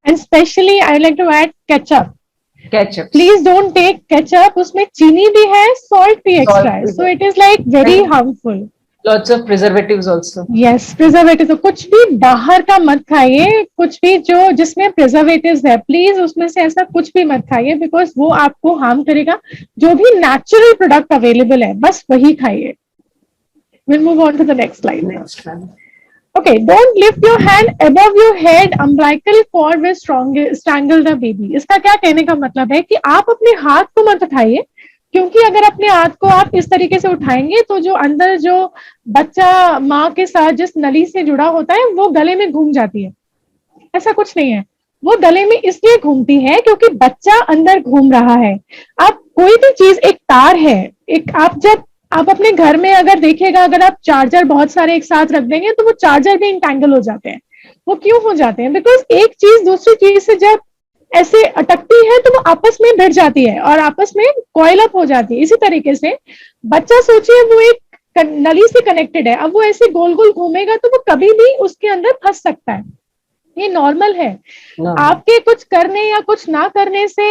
And specially I like to add ketchup. Ketchup, please don't take ketchup, उसमें चीनी भी है, सॉल्ट भी एक्स्ट्रा है, so it is like very harmful. Lots of preservatives also. Yes, preservative, तो कुछ भी बाहर का मत खाइए, कुछ भी जो जिसमें प्रिजर्वेटिव्स है, प्लीज उसमें से ऐसा कुछ भी मत खाइए, बिकॉज वो आपको हार्म करेगा। जो भी नेचुरल प्रोडक्ट अवेलेबल है बस वही खाइए। We'll move on to the next slide now. Next ma'am. Okay, don't lift your hand above your head. Umbilical cord will strangle the baby. इसका क्या कहने का मतलब है कि आप अपने हाथ को मत उठाइए, क्योंकि अगर अपने हाथ को आप इस तरीके से उठाएंगे तो जो अंदर जो बच्चा माँ के साथ जिस नली से जुड़ा होता है वो गले में घूम जाती है। ऐसा कुछ नहीं है, वो गले में इसलिए घूमती है क्योंकि बच्चा अंदर घूम रहा है। आप कोई भी चीज, एक तार है, एक, आप जब आप अपने घर में अगर देखिएगा, अगर आप चार्जर बहुत सारे एक साथ रख देंगे तो वो चार्जर भी इंटैंगल हो जाते हैं। वो क्यों हो जाते हैं? बिकॉज एक चीज दूसरी चीज से जब ऐसे अटकती है तो वो आपस में भिड़ जाती है और आपस में कॉइल अप हो जाती है। इसी तरीके से बच्चा, सोचिए वो एक नली से कनेक्टेड है, अब वो ऐसे गोल गोल घूमेगा तो वो कभी भी उसके अंदर फंस सकता है। ये नॉर्मल है। आपके कुछ करने या कुछ ना करने से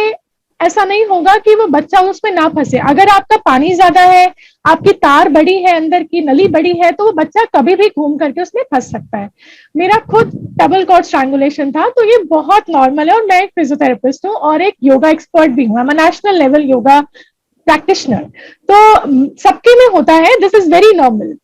ऐसा नहीं होगा कि वो बच्चा उसमें ना फंसे। अगर आपका पानी ज्यादा है, आपकी तार बड़ी है, अंदर की नली बड़ी है, तो वो बच्चा कभी भी घूम करके उसमें फंस सकता है। मेरा खुद डबल कॉर्ड स्ट्रैंगुलेशन था, तो ये बहुत नॉर्मल है। और मैं एक फिजियोथेरेपिस्ट हूँ और एक योगा एक्सपर्ट भी हूँ, मैं नेशनल लेवल योगा प्रैक्टिशनर। तो सबके में होता है, दिस इज वेरी नॉर्मल।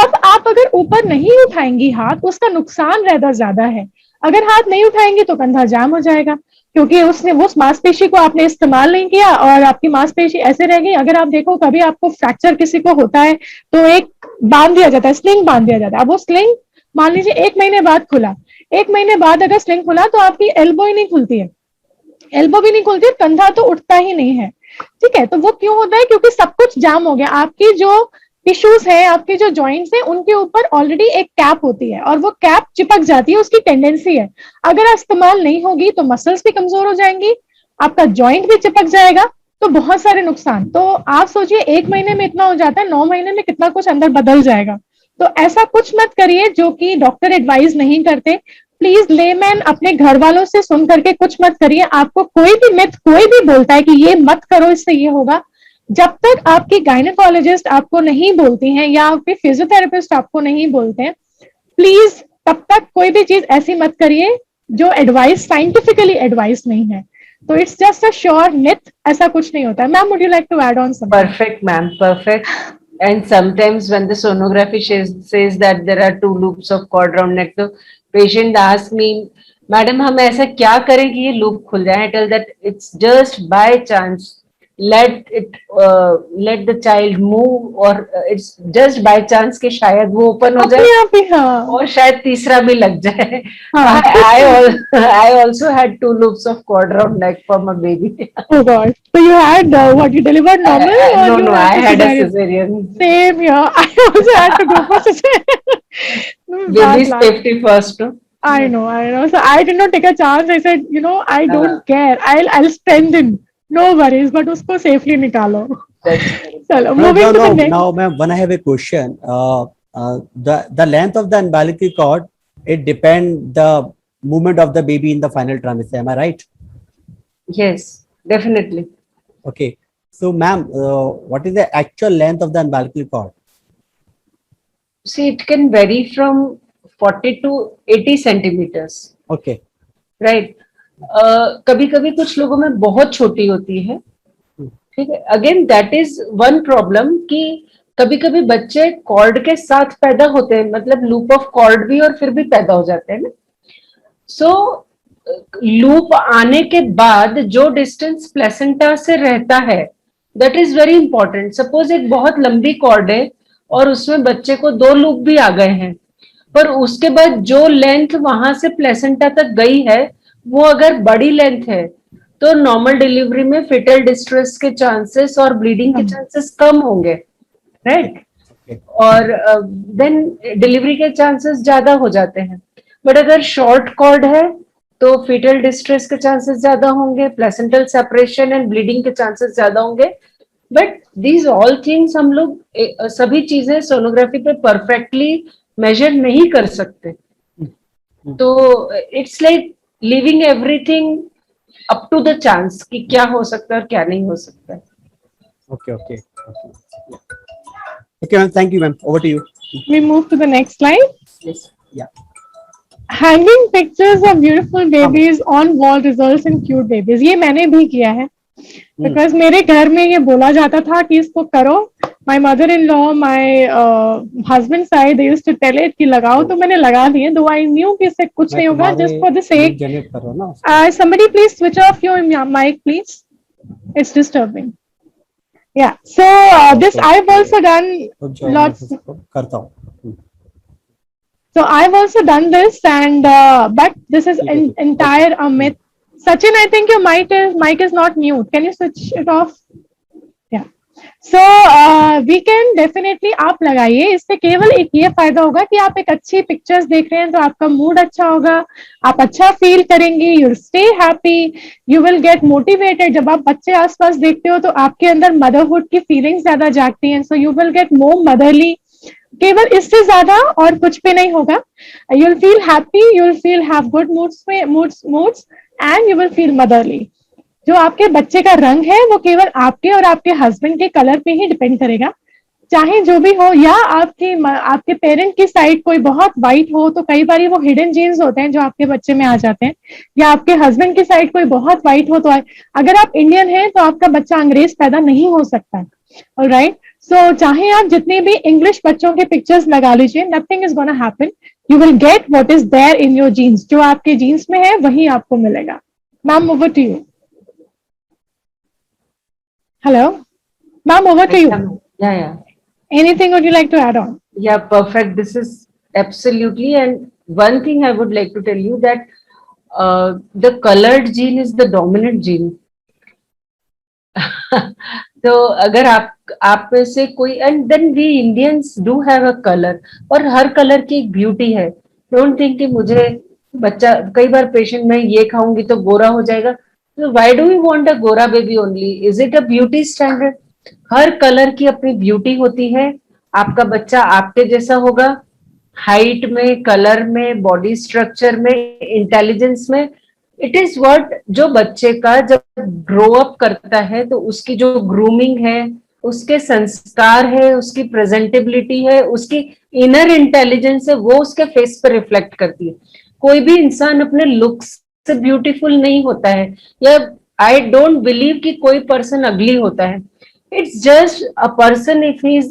अब आप अगर ऊपर नहीं उठाएंगी हाथ, उसका नुकसान ज्यादा ज्यादा है। अगर हाथ नहीं उठाएंगे तो कंधा जाम हो जाएगा, क्योंकि उसने वो मांसपेशी को आपने इस्तेमाल नहीं किया और आपकी मांसपेशी ऐसे रह गई। अगर आप देखो कभी आपको फ्रैक्चर किसी को होता है तो एक बांध दिया जाता है, स्लिंग बांध दिया जाता है। अब वो स्लिंग मान लीजिए 1 महीने बाद खुला, 1 महीने बाद अगर स्लिंग खुला तो आपकी एल्बो ही नहीं खुलती है, एल्बो भी नहीं खुलती है, कंधा तो उठता ही नहीं है। ठीक है, तो वो क्यों होता है? क्योंकि सब कुछ जाम हो गया। आपकी जो टिश्यूज है, आपके जो जॉइंट्स हैं, उनके ऊपर ऑलरेडी एक कैप होती है और वो कैप चिपक जाती है, उसकी टेंडेंसी है। अगर इस्तेमाल नहीं होगी तो मसल्स भी कमजोर हो जाएंगी, आपका जॉइंट भी चिपक जाएगा, तो बहुत सारे नुकसान। तो आप सोचिए 1 महीने में इतना हो जाता है, 9 महीने में कितना कुछ अंदर बदल जाएगा। तो ऐसा कुछ मत करिए जो कि डॉक्टर एडवाइस नहीं करते। प्लीज लेमैन अपने घर वालों से सुन करके कुछ मत करिए। आपको कोई भी मिथ कोई भी बोलता है कि ये मत करो, इससे ये होगा, जब तक आपकी गायनेकोलॉजिस्ट आपको नहीं बोलती हैं या आपके फिजियोथेरेपिस्ट आपको नहीं बोलते हैं, प्लीज तब तक कोई भी चीज ऐसी मत करिए जो एडवाइस साइंटिफिकली एडवाइस नहीं है। तो it's just a sure myth, ऐसा कुछ नहीं होता है। Ma'am, would you like to add on something? Perfect, ma'am. Perfect. And sometimes when the sonography says that there are 2 loops of cord round neck, the patient asks me, "Madam, हम ऐसा क्या करें कि ये loop खुल जाए?" I tell that it's just by chance. Let the child move, or it's just by chance कि शायद वो open हो जाए अपने आप ही, हाँ और शायद तीसरा भी लग जाए. हाँ। I also had 2 loops of cord round neck for my baby. Oh God. So you had what? You delivered normal or No, you no, I had a cesarean? cesarean. Same here. I also had to go for cesarean. Baby's Bad luck. safety first. No? I know, I know. So I did not take a chance. I said, I don't care. I'll strengthen. No worries, but उसको safely निकालो. That's correct. चलो, No, moving no, to the no. next. Now, ma'am, when I have a question, the length of the umbilical cord, it depend the movement of the baby in the final trimester. Am I right? Yes, definitely. Okay. So, ma'am, what is the actual length of the umbilical cord? See, it can vary from 40 to 80 centimeters. Okay. Right. कभी कभी कुछ लोगों में बहुत छोटी होती है. ठीक है. Again that is one problem कि कभी कभी बच्चे कॉर्ड के साथ पैदा होते हैं, मतलब लूप ऑफ कॉर्ड भी और फिर भी पैदा हो जाते हैं ना. सो लूप आने के बाद जो डिस्टेंस प्लेसेंटा से रहता है, that is very important. Suppose एक बहुत लंबी कॉर्ड है और उसमें बच्चे को 2 लूप भी आ गए हैं, पर उसके बाद जो लेंथ वहां से प्लेसेंटा तक गई है वो अगर बड़ी लेंथ है तो नॉर्मल डिलीवरी में फिटल डिस्ट्रेस के चांसेस और ब्लीडिंग के चांसेस कम होंगे. राइट. और देन डिलीवरी के चांसेस ज्यादा हो जाते हैं. बट अगर शॉर्ट कॉर्ड है तो फिटल डिस्ट्रेस के चांसेस ज्यादा होंगे, प्लेसेंटल सेपरेशन एंड ब्लीडिंग के चांसेस ज्यादा होंगे. बट दीज ऑल थिंग्स हम लोग सभी चीजें सोनोग्राफी पे परफेक्टली मेजर नहीं कर सकते. तो it's like leaving everything up to the chance कि क्या हो सकता है और क्या नहीं हो सकता है. Okay. Okay. Okay, ma'am. Thank you, ma'am. Over to you. We move to the next slide. Yes. Yeah. Hanging pictures of beautiful babies on wall results in cute babies. ये मैंने भी किया है, because मेरे घर में ये बोला जाता था कि इसको करो. My mother-in-law, my husband side, they used to tell it कि लगाओ, तो मैंने लगा दिए. Though I knew कि इससे कुछ नहीं होगा, just for the sake. Generate करो ना. Somebody please switch off your mic, please. It's disturbing. Yeah. So this I've also done lots. करता हूँ. So I've also done this, and but this is entire a myth. Sachin, I think your mic is not mute. Can you switch it off? Yeah. So we can definitely आप लगाइए. इससे केवल एक ये फायदा होगा कि आप एक अच्छी पिक्चर्स देख रहे हैं तो आपका मूड अच्छा होगा, आप अच्छा फील करेंगे, you'll stay happy, you will get motivated. जब आप बच्चे आसपास देखते हो तो आपके अंदर मदरहुड की फीलिंग्स ज्यादा जागती हैं, so you will get more motherly. केवल इससे ज्यादा और कुछ भी नहीं होगा. You'll feel happy, you'll feel have good moods and you will feel motherly. जो आपके बच्चे का रंग है वो केवल आपके और आपके हस्बैंड के कलर पे ही डिपेंड करेगा, चाहे जो भी हो। या आपके पेरेंट की साइड कोई बहुत वाइट हो तो कई बार वो हिडन जीन्स होते हैं जो आपके बच्चे में आ जाते हैं, या आपके हस्बैंड की साइड कोई बहुत वाइट हो तो अगर आप इंडियन हैं तो आपका बच्चा अंग्रेज पैदा नहीं हो सकता है। ऑलराइट, सो चाहे आप जितने भी इंग्लिश बच्चों के पिक्चर्स लगा लीजिए, nothing is gonna happen, you will get what is there in your genes, जो आपके जीन्स में है वही आपको मिलेगा। Ma'am over to you. Hello ma'am, over to you. Yeah. Anything would you like to add on? Yeah, perfect. This is absolutely. And one thing I would like to tell you that the colored gene is the dominant gene. तो अगर आप में से कोई, and then we Indians do have a color, और हर कलर की एक ब्यूटी है। डोंट थिंक कि मुझे बच्चा, कई बार पेशेंट में ये खाऊंगी तो गोरा हो जाएगा, तो why do we want a गोरा baby only? Is it a beauty standard? हर कलर की अपनी ब्यूटी होती है। आपका बच्चा आपके जैसा होगा, हाइट में, कलर में, बॉडी स्ट्रक्चर में, इंटेलिजेंस में। इट इज व्हाट, जो बच्चे का जब ग्रो अप करता है तो उसकी जो ग्रूमिंग है, उसके संस्कार है, उसकी प्रेजेंटेबिलिटी है, उसकी इनर इंटेलिजेंस है, वो उसके फेस पर रिफ्लेक्ट करती है। कोई भी इंसान अपने लुक्स से ब्यूटीफुल नहीं होता है, या आई डोंट बिलीव कि कोई पर्सन अगली होता है। It's just a person, if he is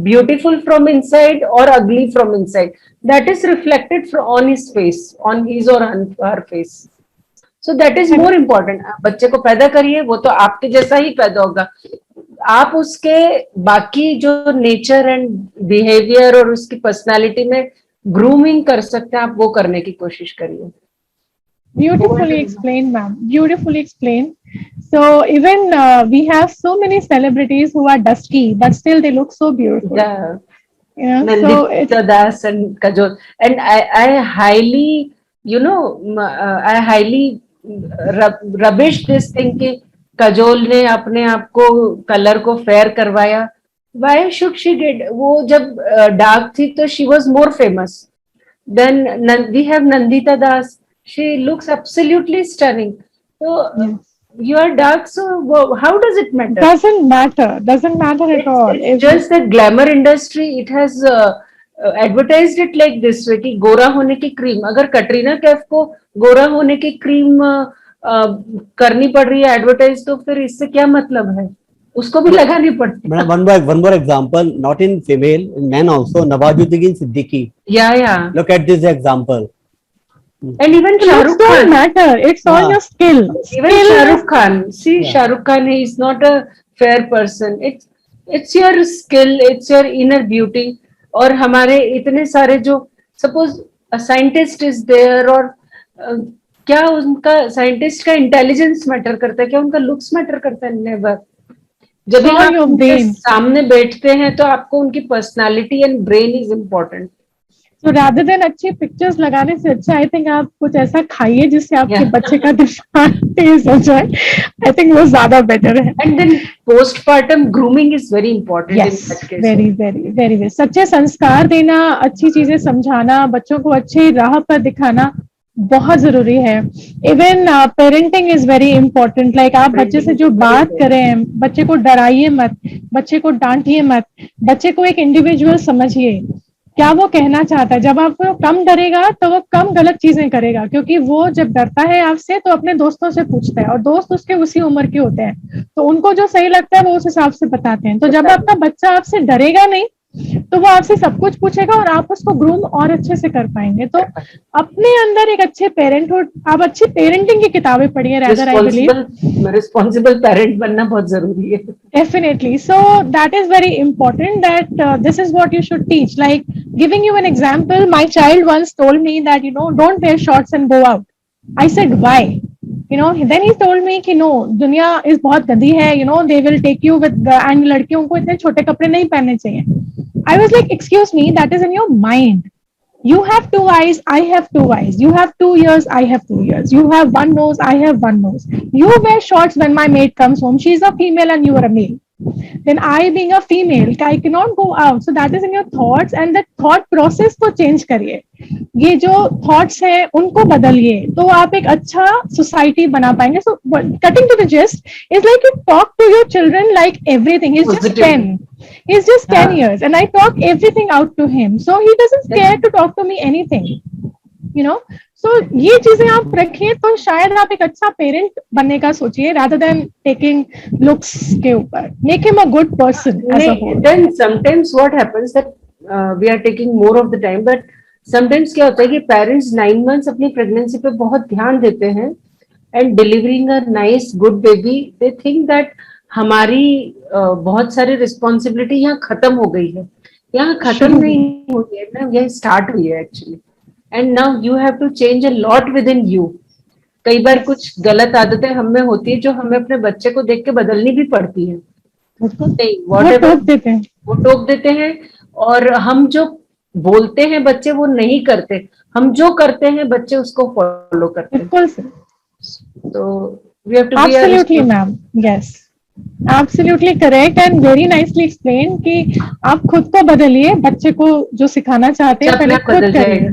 beautiful from inside or ugly from inside, that is reflected on his face, on his or her face. So that is more important. बच्चे को पैदा करिए, वो तो आपके जैसा ही पैदा होगा। आप उसके बाकी जो नेचर एंड बिहेवियर और उसकी पर्सनालिटी में ग्रूमिंग कर सकते हैं, आप वो करने की कोशिश करिए। Beautifully explained, ma'am. Beautifully explained. So even we have so many celebrities who are dusky, but still they look so beautiful. Yeah. Yeah. So Nandita Das and Kajol, and I highly, I highly rubbish this thing कि कजोल ने अपने आप को कलर को फेयर करवाया। Why should she did? वो जब डार्क थी तो she was more famous. Then we have Nandita Das. She looks absolutely stunning. So you are dark, so how does it matter? Doesn't matter at all. It's just that glamour industry, it has advertised it like this way कि गोरा होने की क्रीम। अगर कटरीना कैफ को गोरा होने की क्रीम करनी पड़ रही है एडवर्टाइज, तो फिर इससे क्या मतलब है? उसको भी लगानी पड़ती है। One more example, not in female, in men also, Nawazuddin Siddiqui. Yeah. Look at this example. And even Shah Rukh Looks don't Khan. matter. It's all your skill. Even Shah Rukh Khan. See, Shah Rukh Khan, he is not a fair person. It's your skill, it's your inner beauty. और हमारे इतने सारे जो, suppose a scientist is there, और क्या उनका साइंटिस्ट का इंटेलिजेंस मैटर करता है? क्या उनका लुक्स मैटर करता है? नेवर। जब भी आप उनके सामने बैठते हैं तो आपको उनकी personality and brain is important. So rather than अच्छी पिक्चर्स लगाने से अच्छा, आई थिंक आप कुछ ऐसा खाइए जिससे आपके बच्चे का दिमाग तेज हो जाए। आई थिंक वो ज्यादा बेटर है। And then postpartum grooming is very important in that case. Very very very सच्चे संस्कार देना, अच्छी चीजें समझाना, बच्चों को अच्छी राह पर दिखाना बहुत जरूरी है। Even parenting is very important. Like आप बच्चे से जो बात करें, बच्चे को डराइए मत, बच्चे को डांटिए मत, बच्चे को एक इंडिविजुअल समझिए, क्या वो कहना चाहता है। जब आप कम डरेगा तो वो कम गलत चीजें करेगा, क्योंकि वो जब डरता है आपसे तो अपने दोस्तों से पूछता है, और दोस्त उसके उसी उम्र के होते हैं, तो उनको जो सही लगता है वो उस हिसाब से बताते हैं। तो जब आपका बच्चा आपसे डरेगा नहीं तो वो आपसे सब कुछ पूछेगा और आप उसको ग्रूम और अच्छे से कर पाएंगे। तो अपने अंदर एक अच्छे पेरेंटहुड, आप अच्छी पेरेंटिंग की किताबें पढ़िए। Rather I believe responsible parent बनना बहुत जरूरी है। Definitely. So that is very important, that this is what you should teach. Like giving you an example, my child once told me that, don't wear shorts and go out. I said, why? Then he told me कि no, दुनिया इस बहुत गंदी है, they will take you with the, and लड़कियों को इतने छोटे कपड़े नहीं पहनने चाहिए। I was like, excuse me, that is in your mind. You have 2 eyes, I have 2 eyes. You have 2 ears, I have 2 ears. You have 1 nose, I have 1 nose. You wear shorts when my maid comes home. She is a female and you are a male. Then I, being a female, I cannot go out. So that is in your thoughts, and the thought process को change करिए। ये जो थॉट्स हैं उनको बदलिए, तो आप एक अच्छा सोसाइटी बना पाएंगे. So cutting to the gist is like you talk to your children like everything. Is just 10. He's just 10 years and I talk everything out to him. So he doesn't scare to talk to me anything. You know? So ये चीजें आप रखें तो शायद आप एक अच्छा पेरेंट बनने का सोचिए rather than taking looks के ऊपर. Make him a good person as a whole. Then sometimes what happens that we are taking more of the time, but sometimes क्या होता है कि पेरेंट्स 9 months अपनी प्रेगनेंसी पे बहुत ध्यान देते हैं and delivering a nice good baby, they think that हमारी बहुत सारी रिस्पॉन्सिबिलिटी यहाँ खत्म हो गई है. यहाँ खत्म नहीं हुई है ना, यह स्टार्ट हुई है actually. And now you have to change a lot within you. कई बार कुछ गलत आदतें हम में होती है जो हमें अपने बच्चे को देख के बदलनी भी पड़ती है. नहीं, वो टोक देते हैं और हम जो बोलते हैं बच्चे वो नहीं करते, हम जो करते हैं बच्चे उसको फॉलो करते हैं. तो we have to be absolutely ma'am. Yes, absolutely correct and very nicely explain कि आप खुद को बदलिए, बच्चे को जो सिखाना चाहते हैं पहले खुद करिए.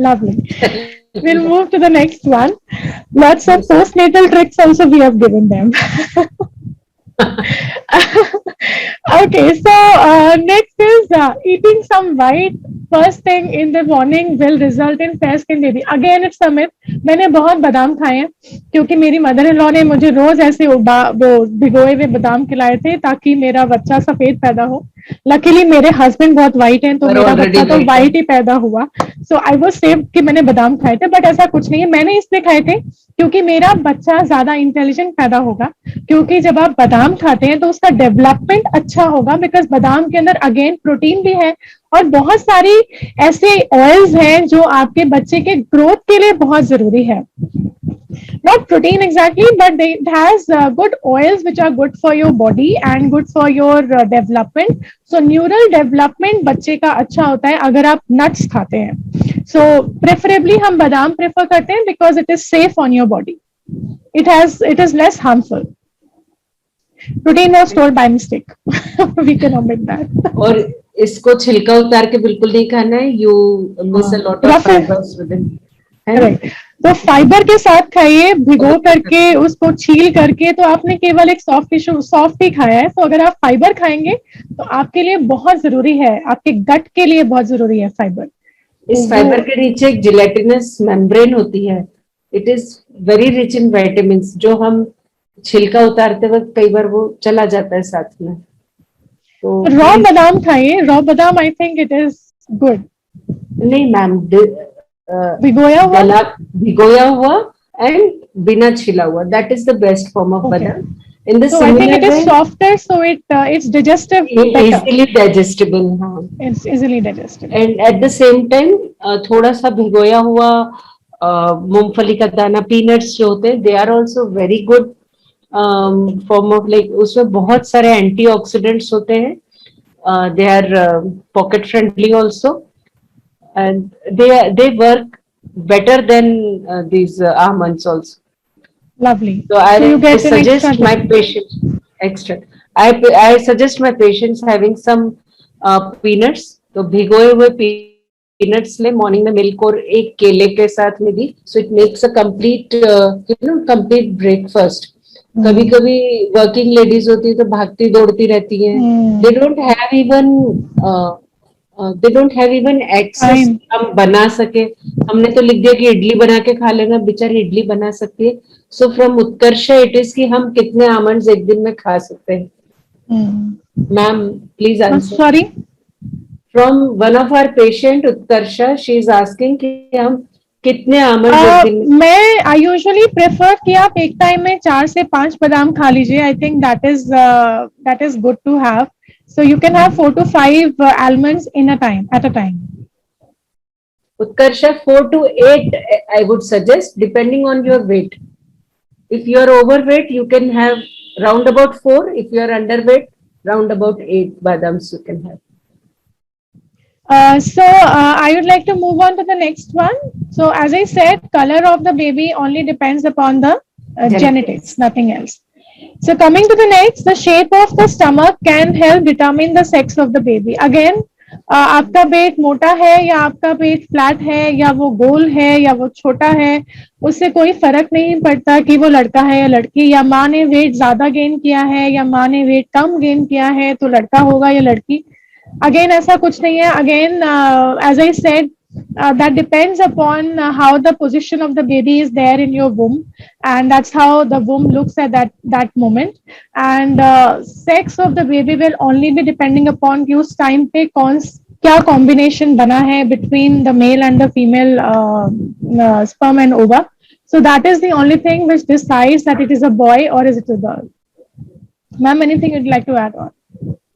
Lovely. We'll move to the next one. Lots of postnatal tricks also we have given them. Okay, so next is eating some white first thing in the morning will result in fair skin baby. Again, it's a myth. मैंने बहुत बादाम खाए हैं क्योंकि मेरी मदर इन लॉ ने मुझे रोज ऐसे वो भिगोए हुए बादाम खिलाए थे ताकि मेरा बच्चा सफेद पैदा हो. लकीली मेरे हस्बैंड बहुत व्हाइट हैं तो मेरा बच्चा तो व्हाइट ही पैदा हुआ. सो आई वाज सेव्ड कि मैंने बादाम खाए थे, बट ऐसा कुछ नहीं है. मैंने इसलिए खाए थे क्योंकि मेरा बच्चा ज्यादा इंटेलिजेंट पैदा होगा, क्योंकि जब आप बादाम खाते हैं तो उसका डेवलपमेंट अच्छा होगा, बिकॉज बादाम के अंदर अगेन प्रोटीन भी है और बहुत सारी ऐसे ऑयल्स हैं जो आपके बच्चे के ग्रोथ के लिए बहुत जरूरी है. Not protein exactly, but it has good oils which are good for your body and good for your development. So neural development बच्चे का अच्छा होता है अगर आप nuts खाते हैं. So preferably हम बादाम prefer करते हैं because it is safe on your body. It is less harmful. Protein was told by mistake. We can omit that. और इसको छिलका उतार के बिल्कुल नहीं खाना है. You miss a lot of fibers within. Correct. तो फाइबर के साथ खाइए, भिगो करके उसको छील करके, तो आपने केवल एक सॉफ्ट ही खाया है. तो अगर आप फाइबर खाएंगे तो आपके लिए बहुत जरूरी है, आपके गट के लिए बहुत जरूरी है फाइबर. इस फाइबर के नीचे एक जिलेटिनस मेम्ब्रेन होती है. It is very rich in vitamins, जो हम छिलका उतारते वक्त कई बार वो चला जाता है साथ में. तो रॉ बादाम खाइए. रॉ बादाम I think it is good. नहीं मैम, भिगोया हुआ एंड बिना छिला हुआ, that is the best form of बादाम. In the so I think it is softer, so it's digestive, easily digestible. हाँ, it's easily digestible. And at the same time थोड़ा सा भिगोया हुआ मूंगफली का दाना, पीनट्स जो होते हैं, they are also very good form of, like उसमें बहुत सारे एंटीऑक्सीडेंट्स होते हैं. They are pocket friendly also, and they work better than these almonds also. Lovely. So I suggest my patients extra. I suggest my patients having some peanuts. तो भिगोए हुए peanuts ले मॉर्निंग में मिल्क और एक केले के साथ में भी. So it makes a complete complete breakfast. कभी कभी वर्किंग लेडीज होती है तो भागती दौड़ती रहती हैं. They don't have even access. हम बना सके, हमने तो लिख दिया कि इडली बना के खा लेना, बेचारी इडली बना सकती है. So from Utkarsha it is कि हम कितने almonds एक दिन में खा सकते हैं. Ma'am, please answer. Sorry. From one of our patient Utkarsha, she is asking कि हम कितने almonds एक दिन में. मैं I usually prefer कि आप एक टाइम में 4 से 5 बादाम खा लीजिए. I think that is good to have. So you can have 4 to 5 almonds at a time. Utkarsha, 4 to 8 I would suggest, depending on your weight. If you are overweight, you can have round about 4. If you are underweight, round about 8 badams you can have. So I would like to move on to the next one. So as I said, color of the baby only depends upon the genetics, nothing else. So coming to the next, the shape of the stomach can help determine the sex of the baby. Again, आपका पेट मोटा है या आपका पेट फ्लैट है या वो गोल है या वो छोटा है, उससे कोई फर्क नहीं पड़ता कि वो लड़का है या लड़की, या माँ ने वेट ज्यादा गेन किया है या माँ ने वेट कम गेन किया है तो लड़का होगा या लड़की। अगेन ऐसा कुछ नहीं है। Again as I said, that depends upon how the position of the baby is there in your womb, and that's how the womb looks at that moment. And sex of the baby will only be depending upon कि उस time पे क्या combination बना है between the male and the female sperm and ova. So that is the only thing which decides that it is a boy or is it a girl. Ma'am, anything you'd like to add on?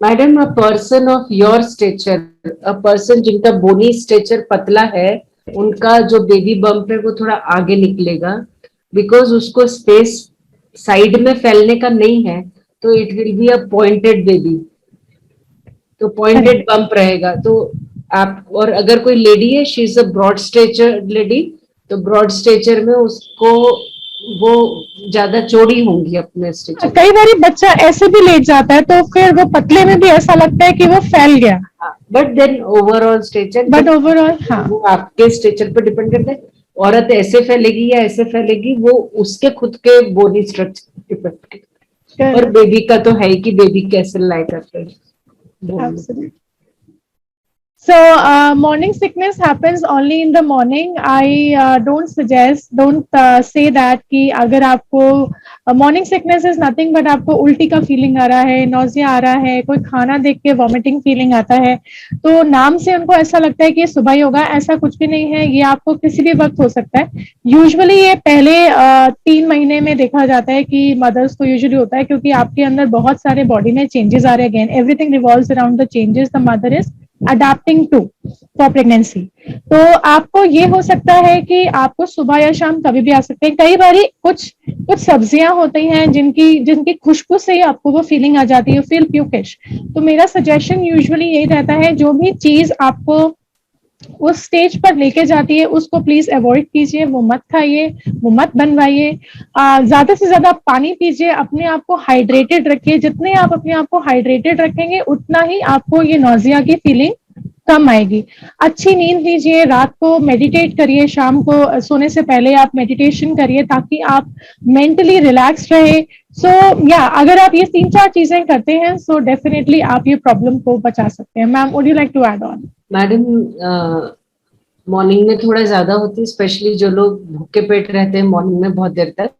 Madam, a person of your stature, a person जिनका बोनी स्टेचर पतला है, उनका जो बेबी बम्प है वो थोड़ा आगे निकलेगा, बिकॉज उसको स्पेस साइड में फैलने का नहीं है, तो it will be a pointed baby, तो पॉइंटेड बम्प रहेगा। तो आप, और अगर कोई लेडी है, she is a broad stature lady, तो ब्रॉड स्टेचर में उसको वो ज्यादा चौड़ी होंगी अपने स्टेचर। कई बार बच्चा ऐसे भी लेट जाता है तो फिर वो पतले में भी ऐसा लगता है कि वो फैल गया, but then overall stature, but overall हाँ, वो आपके स्टेचर पर डिपेंड करता है। औरत ऐसे फैलेगी या ऐसे फैलेगी, वो उसके खुद के बॉडी स्ट्रक्चर डिपेंड करता है। और बेबी का तो है ही कि बेबी कैसे लाई करते हैं। Absolutely. So morning sickness happens only in the morning. I don't suggest, don't say that कि अगर आपको morning sickness is nothing but आपको उल्टी का फीलिंग आ रहा है, nausea आ रहा है, कोई खाना देख के vomiting फीलिंग आता है, तो नाम से उनको ऐसा लगता है कि ये सुबह ही होगा। ऐसा कुछ भी नहीं है, ये आपको किसी भी वक्त हो सकता है। यूजुअली ये पहले 3 महीने में देखा जाता है कि मदर्स को यूजुअली होता है, क्योंकि आपके अंदर बहुत सारे बॉडी में चेंजेस आ रहे हैं। Again everything revolves around the changes the mother is adapting to for pregnancy. तो आपको ये हो सकता है कि आपको सुबह या शाम कभी भी आ सकते हैं। कई बार कुछ सब्जियां होती हैं जिनकी खुशबू से ही आपको वो फीलिंग आ जाती है, फील प्यूकिश। तो मेरा सजेशन यूजुअली यही रहता है, जो भी चीज आपको उस स्टेज पर लेके जाती है उसको प्लीज अवॉइड कीजिए, वो मत खाइए, वो मत बनवाइए। ज्यादा से ज्यादा पानी पीजिए, अपने आप को हाइड्रेटेड रखिए। जितने आप अपने आप को हाइड्रेटेड रखेंगे उतना ही आपको ये नौजिया की फीलिंग कम आएगी। अच्छी नींद लीजिए, रात को मेडिटेट करिए, शाम को सोने से पहले आप मेडिटेशन करिए ताकि आप मेंटली रिलैक्स रहे। सो अगर आप ये 3-4 चीजें करते हैं सो डेफिनेटली आप ये प्रॉब्लम को बचा सकते हैं। Ma'am, would you like to add on? Madam, morning में थोड़ा ज्यादा होती है, स्पेशली जो लोग भूखे पेट रहते हैं मॉर्निंग में बहुत देर तक।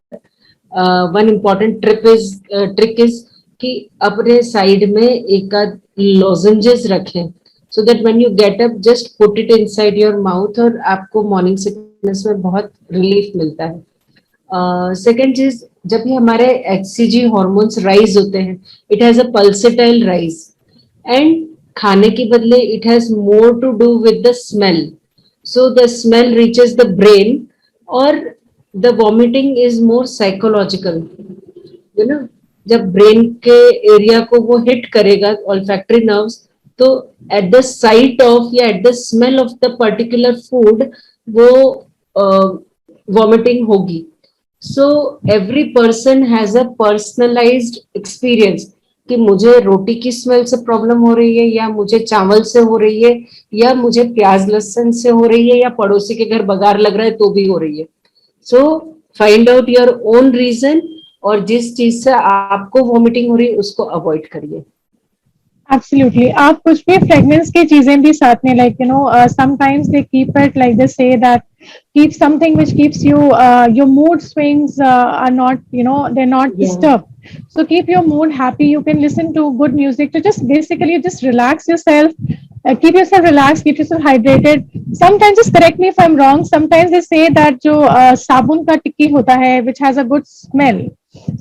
वन इम्पॉर्टेंट ट्रिक इज कि अपने साइड में एक आध लॉजेंजेस रखें, so that when you get up just put it inside your mouth, और आपको मॉर्निंग सिकनेस में बहुत रिलीफ मिलता है। सेकेंड चीज, जब भी हमारे HCG हॉर्मोन्स राइज होते हैं, it has a pulsatile rise, and खाने के बदले it has more to do with the smell, so the smell reaches the brain, और the vomiting is more psychological, you know. जब ब्रेन के एरिया को वो हिट करेगा, ऑल्फैक्टरी नर्व्स, तो एट द साइट ऑफ या at the smell of the particular food वो वॉमिटिंग होगी। So every person has a personalised experience कि मुझे रोटी की स्मेल से प्रॉब्लम हो रही है, या मुझे चावल से हो रही है, या मुझे प्याज लहसुन से हो रही है, या पड़ोसी के घर बघार लग रहा है तो भी हो रही है। So find out your own reason, और जिस चीज से आपको वॉमिटिंग हो रही है उसको अवॉइड करिए। Absolutely. आप कुछ भी फ्रेगनेंस की चीजें भी साथ में, like sometimes they keep it like they say that keep something which keeps you your mood swings are not, they're not disturbed. So keep your mood happy. You can listen to good music to just basically just relax yourself. Keep yourself relaxed, keep yourself hydrated. Sometimes, just correct me if I'm wrong, sometimes they say that जो साबुन का टिक्की होता है which has a good smell.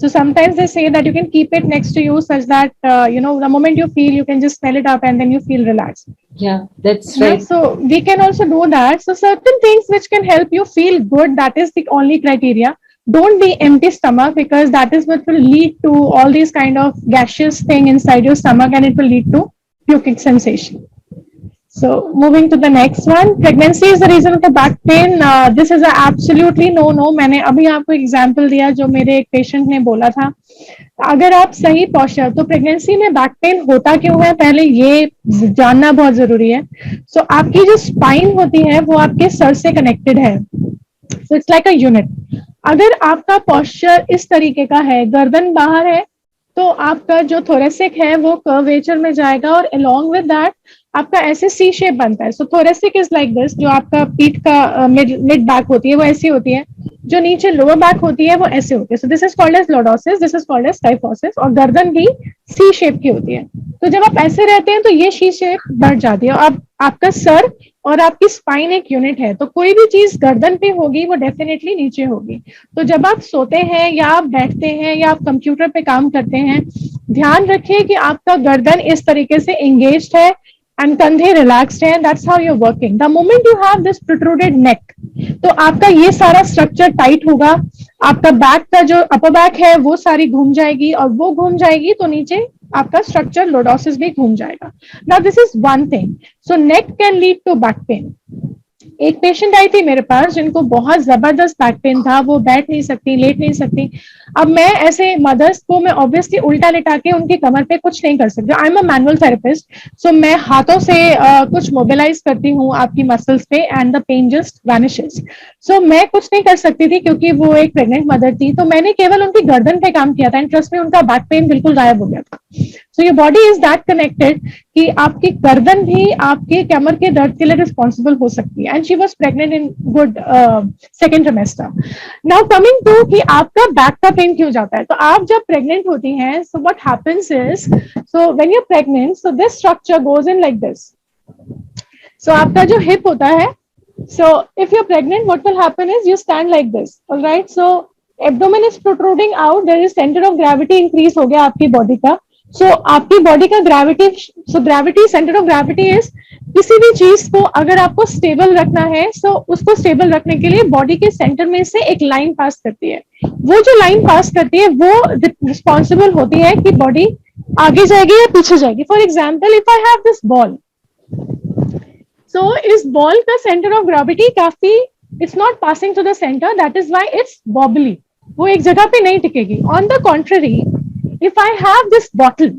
So sometimes they say that you can keep it next to you such that the moment you feel, you can just smell it up and then you feel relaxed. Yeah, that's right. So we can also do that. So certain things which can help you feel good, that is the only criteria. Don't be empty stomach, because that is what will lead to all these kind of gaseous thing inside your stomach, and it will lead to puking sensation. So moving to the next one, pregnancy is the reason of the back pain. This is a absolutely no. मैंने अभी आपको एग्जांपल दिया जो मेरे एक पेशेंट ने बोला था. अगर आप सही पोस्चर, तो प्रेगनेंसी में बैक पेन होता क्यों है पहले ये जानना बहुत जरूरी है. So आपकी जो स्पाइन होती है वो आपके सर से कनेक्टेड है. So it's like a unit. अगर आपका पोस्चर इस तरीके का है, गर्दन बाहर है, तो आपका जो थोरेसिक है वो कर्वेचर में जाएगा और along with that आपका ऐसे सी शेप बनता है. सो थोरेसिक इज लाइक दिस, जो आपका पीठ का मिड बैक होती है वो ऐसी होती है, जो नीचे लोअर बैक होती है वो ऐसे होती है. So this is called as lordosis, this is called as kyphosis. और गर्दन भी सी शेप की होती है. तो जब आप ऐसे रहते हैं तो ये सी शेप बढ़ जाती है. अब आपका सर और आपकी स्पाइन एक यूनिट है, तो कोई भी चीज गर्दन पे होगी वो डेफिनेटली नीचे होगी. तो जब आप सोते हैं या आप बैठते हैं या आप कंप्यूटर पे काम करते हैं, ध्यान रखिए कि आपका गर्दन इस तरीके से एंगेज्ड है and कंधे relaxed है. That's how you're working. The moment you have this protruded neck, तो आपका ये सारा स्ट्रक्चर टाइट होगा. आपका बैक का जो अपर बैक है वो सारी घूम जाएगी, और वो घूम जाएगी तो नीचे आपका स्ट्रक्चर लॉर्डोसिस भी घूम जाएगा. Now this is one thing. So neck can lead to back pain. एक पेशेंट आई थी मेरे पास जिनको बहुत जबरदस्त बैक पेन था, वो बैठ नहीं सकती, लेट नहीं सकती. अब मैं ऐसे मदर्स को मैं ऑब्वियसली उल्टा लेटा के उनकी कमर पे कुछ नहीं कर सकती. I am a manual therapist, so मैं हाथों से कुछ मोबिलाइज करती हूँ आपकी मसल्स पे and the pain just vanishes. So मैं कुछ नहीं कर सकती थी क्योंकि वो एक प्रेग्नेंट मदर थी. तो मैंने केवल उनकी गर्दन पे काम किया था एंड ट्रस्ट में उनका बैक पेन बिल्कुल गायब हो गया था. So your body is that connected कि आपकी गर्दन भी आपके कमर के दर्द के लिए रिस्पॉन्सिबल हो सकती है. And she was pregnant in good second trimester. Now coming to कि आपका बैक का पेन क्यों जाता है. तो आप जब प्रेग्नेंट होती हैं, so what happens is, so when you are pregnant, so this structure goes in like this. So आपका जो हिप होता है, so if you are pregnant what will happen is you stand like this, alright. So abdomen is protruding out, there is centre of gravity increase हो गया आपकी बॉडी का. सो आपकी बॉडी का gravity, so gravity, centre of gravity is, किसी भी चीज को अगर आपको स्टेबल रखना है, सो उसको स्टेबल रखने के लिए बॉडी के सेंटर में से एक लाइन पास करती है. वो जो लाइन पास करती है वो रिस्पॉन्सिबल होती है कि बॉडी आगे जाएगी या पीछे जाएगी. For example, if I have this ball, so इस बॉल का सेंटर ऑफ ग्रेविटी काफी, it's not passing to the centre, that is why it's wobbly, वो एक जगह पे नहीं टिकेगी. On the contrary, if I have this bottle,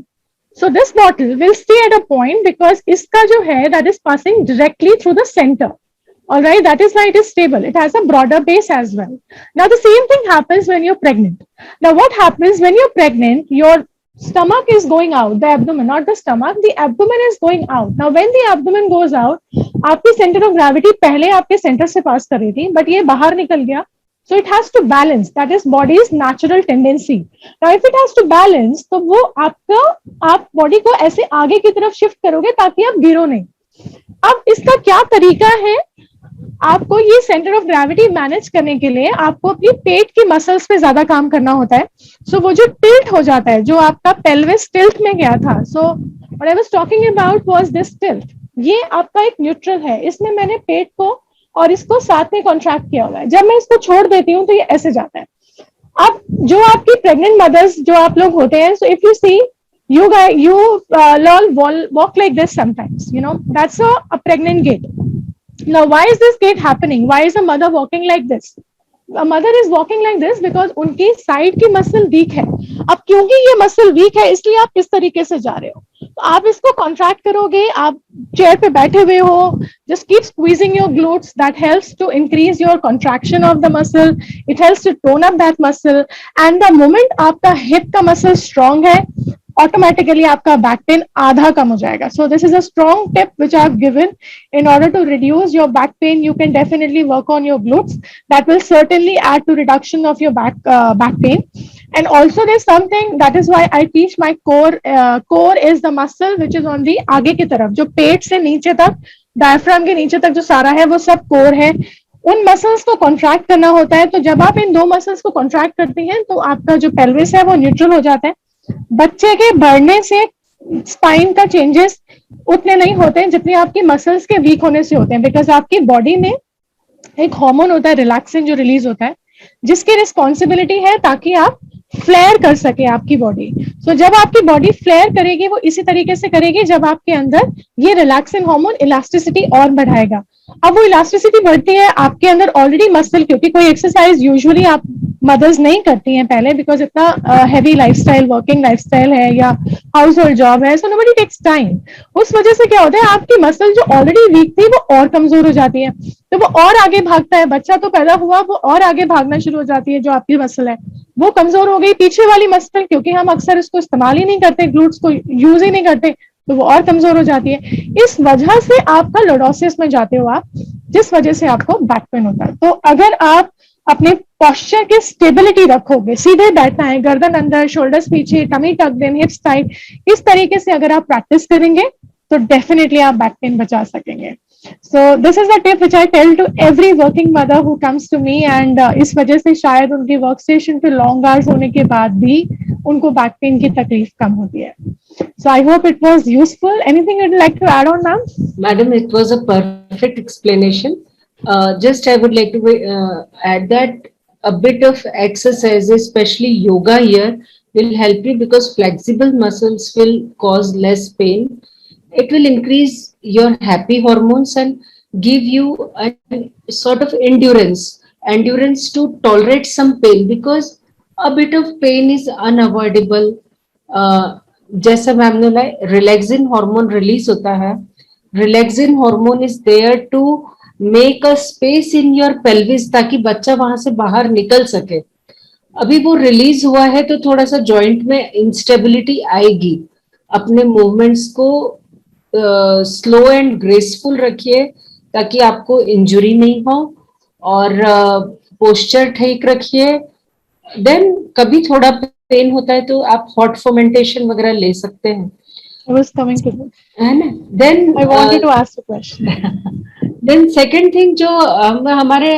so this bottle will stay at a point because iska jo hai that is passing directly through the center. All right, that is why it is stable. It has a broader base as well. Now the same thing happens when you're pregnant. Now what happens when you're pregnant, your stomach is going out, the abdomen, not the stomach, the abdomen is going out. Now when the abdomen goes out, आपकी center of gravity पहले आपके center से pass कर रही थी, but ये बाहर निकल गया. So it has to balance. That is body's natural tendency. Now if it has to balance, तो वो आपका, आप बॉडी को ऐसे आगे की तरफ शिफ्ट करोगे ताकि आप गिरो नहीं. अब इसका क्या तरीका है, आपको ये सेंटर ऑफ ग्रेविटी मैनेज करने के लिए आपको अपनी पेट की मसल्स पे ज्यादा काम करना होता है. सो वो जो टिल्ट हो जाता है, जो आपका पेल्विस टिल्ट में गया था, so what I was talking about was this tilt. ये आपका एक न्यूट्रल है, इसमें मैंने पेट को और इसको साथ में कॉन्ट्रैक्ट किया हुआ है. जब मैं इसको छोड़ देती हूँ तो ये ऐसे जाता है. अब जो आपकी प्रेग्नेंट मदर्स जो आप लोग होते हैं, so if you see, you all walk like this sometimes, you know, that's a pregnant gait. Now why is this gait happening? Why is a mother walking like this? A mother is walking like this because उनकी साइड की मसल वीक है. अब क्योंकि ये मसल वीक है इसलिए आप किस तरीके से जा रहे हो, तो आप इसको कॉन्ट्रैक्ट करोगे. आप चेयर पे बैठे हुए हो, just keep squeezing your glutes, that helps to increase your contraction of the muscle, it helps to tone up that muscle. And the moment आपका hip का muscle strong है, automatically आपका back pain आधा कम हो जाएगा. So this is a strong tip which I have given. In order to reduce your back pain, you can definitely work on your glutes. That will certainly add to reduction of your back pain. And also there's something, that is why I teach my core. Core is the muscle which is on the आगे की तरफ, जो पेट से नीचे तक, डायफ्राम के नीचे तक जो सारा है वो सब कोर है. उन मसल्स को कॉन्ट्रैक्ट करना होता है. तो जब आप इन दो मसल्स को कॉन्ट्रैक्ट करती हैं तो आपका जो पेल्विस है वो न्यूट्रल हो जाता है. बच्चे के बढ़ने से स्पाइन का चेंजेस उतने नहीं होते हैं जितने आपकी मसल्स के वीक होने से होते हैं, बिकॉज आपकी बॉडी में एक हार्मोन होता है रिलैक्सिन जो रिलीज होता है, जिसकी रिस्पॉन्सिबिलिटी है ताकि आप फ्लेयर कर सके आपकी बॉडी। सो जब आपकी बॉडी फ्लेयर करेगी वो इसी तरीके से करेगी जब आपके अंदर ये रिलैक्सिंग हार्मोन इलास्टिसिटी और बढ़ाएगा। अब वो इलास्टिसिटी बढ़ती है आपके अंदर ऑलरेडी मसल, क्योंकि कोई एक्सरसाइज यूजुअली आप मदर्स नहीं करती हैं पहले, बिकॉज इतना हैवी लाइफस्टाइल, वर्किंग लाइफस्टाइल है या हाउस होल्ड जॉब है, सो नोबडी टेक्स टाइम। उस वजह से क्या होता है, आपकी मसल जो ऑलरेडी वीक थी वो और कमजोर हो जाती है, तो वो और आगे भागता है। बच्चा तो पैदा हुआ, वो और आगे भागना शुरू हो जाती है। जो आपकी मसल है वो कमजोर हो गई, पीछे वाली मसल, क्योंकि हम अक्सर इसको इस्तेमाल ही नहीं करते, ग्लूट्स को यूज ही नहीं करते, तो वो और कमजोर हो जाती है। इस वजह से आपका लोडोसिस में जाते हो आप, जिस वजह से आपको बैक पेन होता है। तो अगर आप अपने पोस्चर की स्टेबिलिटी रखोगे, सीधे बैठना है, गर्दन अंदर, शोल्डर्स पीछे, tummy tucked in, hips tight, इस तरीके से अगर आप प्रैक्टिस करेंगे तो डेफिनेटली आप बैक पेन बचा सकेंगे। So this is the tip which I tell to every working mother who comes to me, and इस वजह से शायद उनकी वर्क स्टेशन पे लॉन्ग आवर्स होने के बाद भी उनको बैक पेन की तकलीफ कम होती है। So I hope it was useful. Anything you'd like to add on, ma'am? Madam, it was a perfect explanation. Just I would like to add that a bit of exercise, especially yoga here, will help you because flexible muscles will cause less pain. It will increase your happy hormones and give you a sort of endurance to tolerate some pain, because a bit of pain is unavoidable. जैसा मैम ने बोला, रिलैक्सिन हार्मोन रिलीज होता है। Relaxin hormone is there to make a space in your pelvis, ताकि बच्चा वहां से बाहर निकल सके। अभी वो रिलीज हुआ है तो थोड़ा सा जॉइंट में इंस्टेबिलिटी आएगी। अपने मूवमेंट्स को स्लो एंड ग्रेसफुल रखिए ताकि आपको इंजुरी नहीं हो, और पोस्चर ठीक रखिए। देन कभी थोड़ा पेन होता है तो आप हॉट फर्मेंटेशन वगैरह ले सकते हैं, I was coming to this. है ना। Then I wanted to ask a question. Then second thing, जो हमारे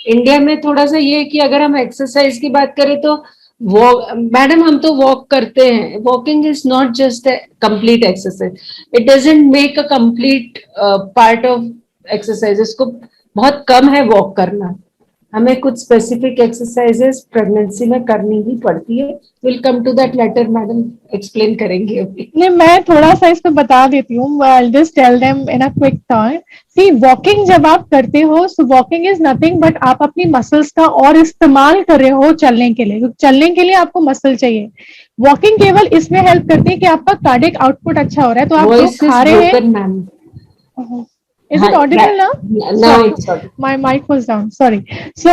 इंडिया में थोड़ा सा ये है कि अगर हम एक्सरसाइज की बात करें तो मैडम हम तो वॉक करते हैं। Walking is not just a complete exercise, it doesn't make a complete part of exercise. इसको बहुत कम है वॉक करना, हमें कुछ स्पेसिफिक एक्सरसाइजेस प्रेगनेंसी में करनी ही पड़ती है। Will come to that later, madam explain करेंगे अभी। नहीं, मैं थोड़ा सा इसको बता देती हूँ। I'll just tell them in a quick time. See, walking जब आप करते हो, so walking is nothing but आप अपनी मसल्स का और इस्तेमाल कर रहे हो चलने के लिए। चलने के लिए आपको मसल चाहिए। वॉकिंग केवल इसमें हेल्प करती है कि आपका कार्डिक आउटपुट अच्छा हो रहा है, तो आप जो खा रहे हैं। Ma'am, Is it audible now? Now it's audible. My mic was down. Sorry. So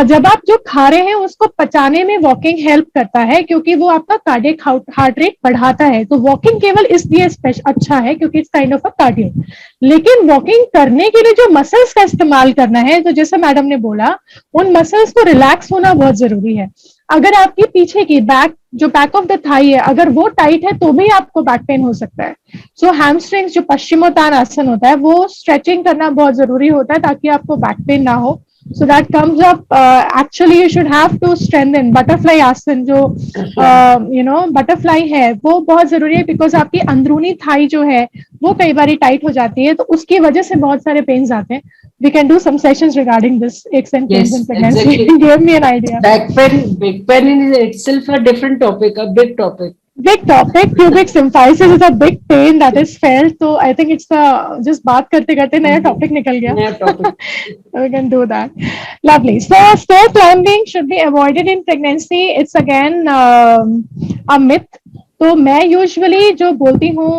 जब आप जो खा रहे हैं उसको पचाने में वॉकिंग हेल्प करता है, क्योंकि वो आपका कार्डियक हार्ट रेट बढ़ाता है। तो वॉकिंग केवल इसलिए अच्छा है क्योंकि it's kind of a cardio. लेकिन वॉकिंग करने के लिए जो मसल्स का इस्तेमाल करना है, तो जैसे मैडम ने बोला, उन मसल्स को रिलैक्स होना बहुत जरूरी है। अगर आपकी पीछे की बैक ऑफ द थाई है, अगर वो टाइट है तो भी आपको बैक पेन हो सकता है। सो हैमस्ट्रिंग्स, जो पश्चिमोत्तान होता है, वो स्ट्रेचिंग करना बहुत जरूरी होता है ताकि आपको बैक पेन ना हो। So that comes up, actually you should have to strengthen butterfly asana. जो बटरफ्लाई है वो बहुत जरूरी है, बिकॉज आपकी अंदरूनी थाई जो है वो कई बार टाइट हो जाती है, तो उसकी वजह से बहुत सारे पेन्स आते हैं। We can do some sessions regarding this aches and pains in pregnancy. Exactly. Give me an idea. Big pain is itself a different topic, a big topic. Big topic. Pubic symphysis is a big pain that is felt. So I think it's just बात करते करते नया topic निकल गया. नया topic. We can do that. Lovely. So stair climbing should be avoided in pregnancy. It's again a myth. तो मैं usually जो बोलती हूँ,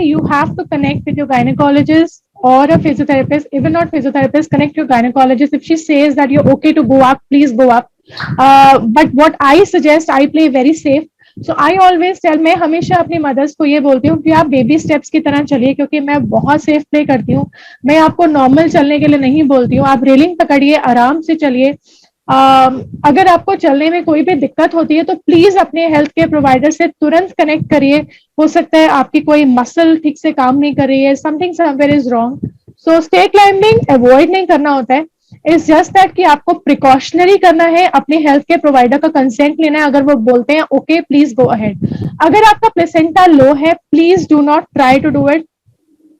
you have to connect with your gynecologist or a physiotherapist. Even not physiotherapist, connect your gynecologist. If she says that you're okay to go up, please go up. But what I suggest, I play very safe. So I always tell, मैं हमेशा अपनी मदर्स को ये बोलती हूँ कि आप बेबी स्टेप्स की तरह चलिए, क्योंकि मैं बहुत सेफ प्ले करती हूँ। मैं आपको नॉर्मल चलने के लिए नहीं बोलती हूँ। आप रेलिंग पकड़िए, आराम से चलिए। अगर आपको चलने में कोई भी दिक्कत होती है तो प्लीज अपने हेल्थ केयर प्रोवाइडर से तुरंत कनेक्ट करिए। हो सकता है आपकी कोई मसल ठीक से काम नहीं कर रही है, something somewhere is wrong. So stair climbing avoid नहीं करना होता है, इट्स जस्ट दैट कि आपको प्रिकॉशनरी करना है, अपने हेल्थ केयर प्रोवाइडर का कंसेंट लेना है। अगर वो बोलते हैं ओके, प्लीज गो अहेड। अगर आपका प्लेसेंटा लो है, please do not try to do it.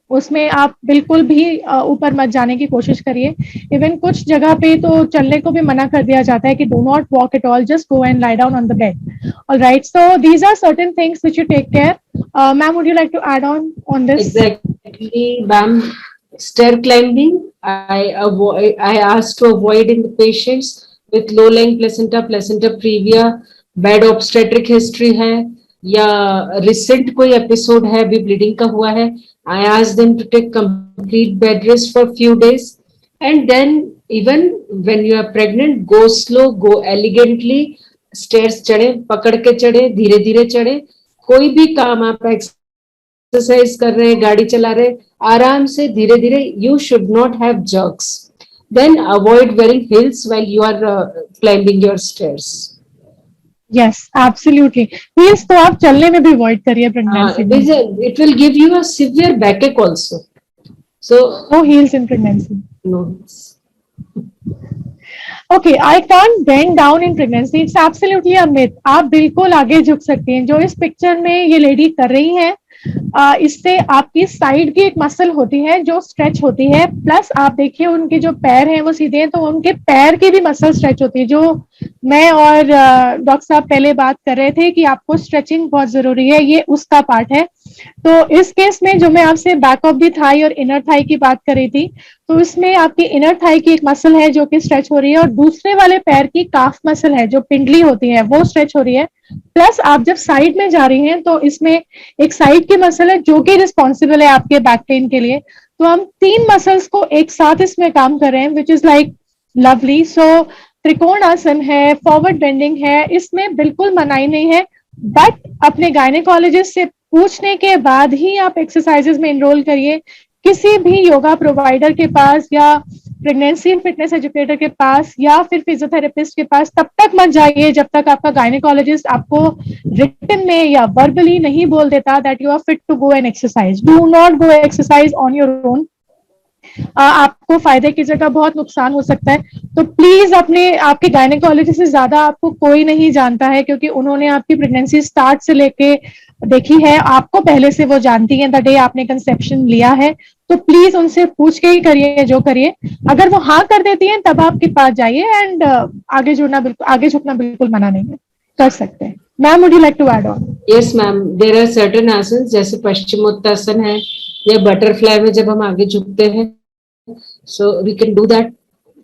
उसमें आप बिल्कुल भी ऊपर मत जाने की कोशिश करिए। इवन कुछ जगह पे तो चलने को भी मना कर दिया जाता है कि do not walk at all, just go and lie down on the bed. Alright, so these are certain things which you take care. Ma'am, would you like to add on this? Exactly, ma'am. Stair climbing, I asked to avoid in the patients with low-lying placenta, placenta previa, bad obstetric history है या recent कोई episode है अभी bleeding का हुआ है. I asked them to take complete bed rest for few days, and then even when you are pregnant, go slow, go elegantly. Stairs चढ़े, पकड़ के चढ़े, धीरे धीरे चढ़े. कोई भी काम आप एक्सरसाइज कर रहे हैं, गाड़ी चला रहे, आराम से धीरे धीरे. You should not have jerks. Then avoid wearing heels while you are climbing your stairs. Yes, absolutely. Heels तो आप चलने में भी अवॉइड करिए प्रेगनेंसी में। It will give you a severe backache also. So no heels in pregnancy. No. Okay, I can't bend down in pregnancy. It's absolutely a myth. आप बिल्कुल आगे झुक सकती हैं। जो इस पिक्चर में ये लेडी कर रही है, इससे आपकी साइड की एक मसल होती है जो स्ट्रेच होती है, प्लस आप देखिए उनके जो पैर हैं वो सीधे हैं, तो उनके पैर की भी मसल स्ट्रेच होती है, जो मैं और डॉक्टर साहब पहले बात कर रहे थे कि आपको स्ट्रेचिंग बहुत जरूरी है, ये उसका पार्ट है। तो इस केस में जो मैं आपसे बैक ऑफ द थाई और इनर थाई की बात कर रही थी, तो इसमें आपकी इनर थाई की एक मसल है जो कि स्ट्रेच हो रही है, और दूसरे वाले पैर की काफ मसल है जो पिंडली होती है वो स्ट्रेच हो रही है। प्लस आप जब साइड में जा रही हैं तो इसमें एक साइड की मसल है जो कि रिस्पॉन्सिबल है आपके बैक पेन के लिए। तो हम 3 मसल्स को एक साथ इसमें काम कर रहे हैं, विच इज लाइक लवली। सो त्रिकोणासन है, फॉरवर्ड बेंडिंग है, इसमें बिल्कुल मनाही नहीं है, बट अपने गायनेकोलॉजिस्ट से पूछने के बाद ही आप एक्सरसाइजेज में इनरोल करिए। किसी भी योगा प्रोवाइडर के पास या प्रेगनेंसी फिटनेस एजुकेटर के पास या फिर फिजियोथेरेपिस्ट के पास तब तक मत जाइए जब तक आपका गायनेकोलॉजिस्ट आपको रिटन में या वर्बली नहीं बोल देता that you are fit to go and exercise. Do not go exercise on your own. आपको फायदे की जगह बहुत नुकसान हो सकता है। तो प्लीज अपने आपके गायनेकोलॉजिस्ट से ज्यादा आपको कोई नहीं जानता है, क्योंकि उन्होंने आपकी प्रेगनेंसी स्टार्ट से लेके देखी है, आपको पहले से वो जानती हैं द डे आपने कंसेप्शन लिया है। तो प्लीज उनसे पूछ के ही करिए जो करिए। अगर वो हाँ कर देती हैं तब आपके पास जाइए, एंड आगे झुकना बिल्कुल मना नहीं है, कर सकते हैं। Ma'am, would you like to add on? Yes ma'am, there are certain asanas जैसे पश्चिमोत्तासन है या बटरफ्लाई में जब हम आगे झुकते हैं, so we can do that.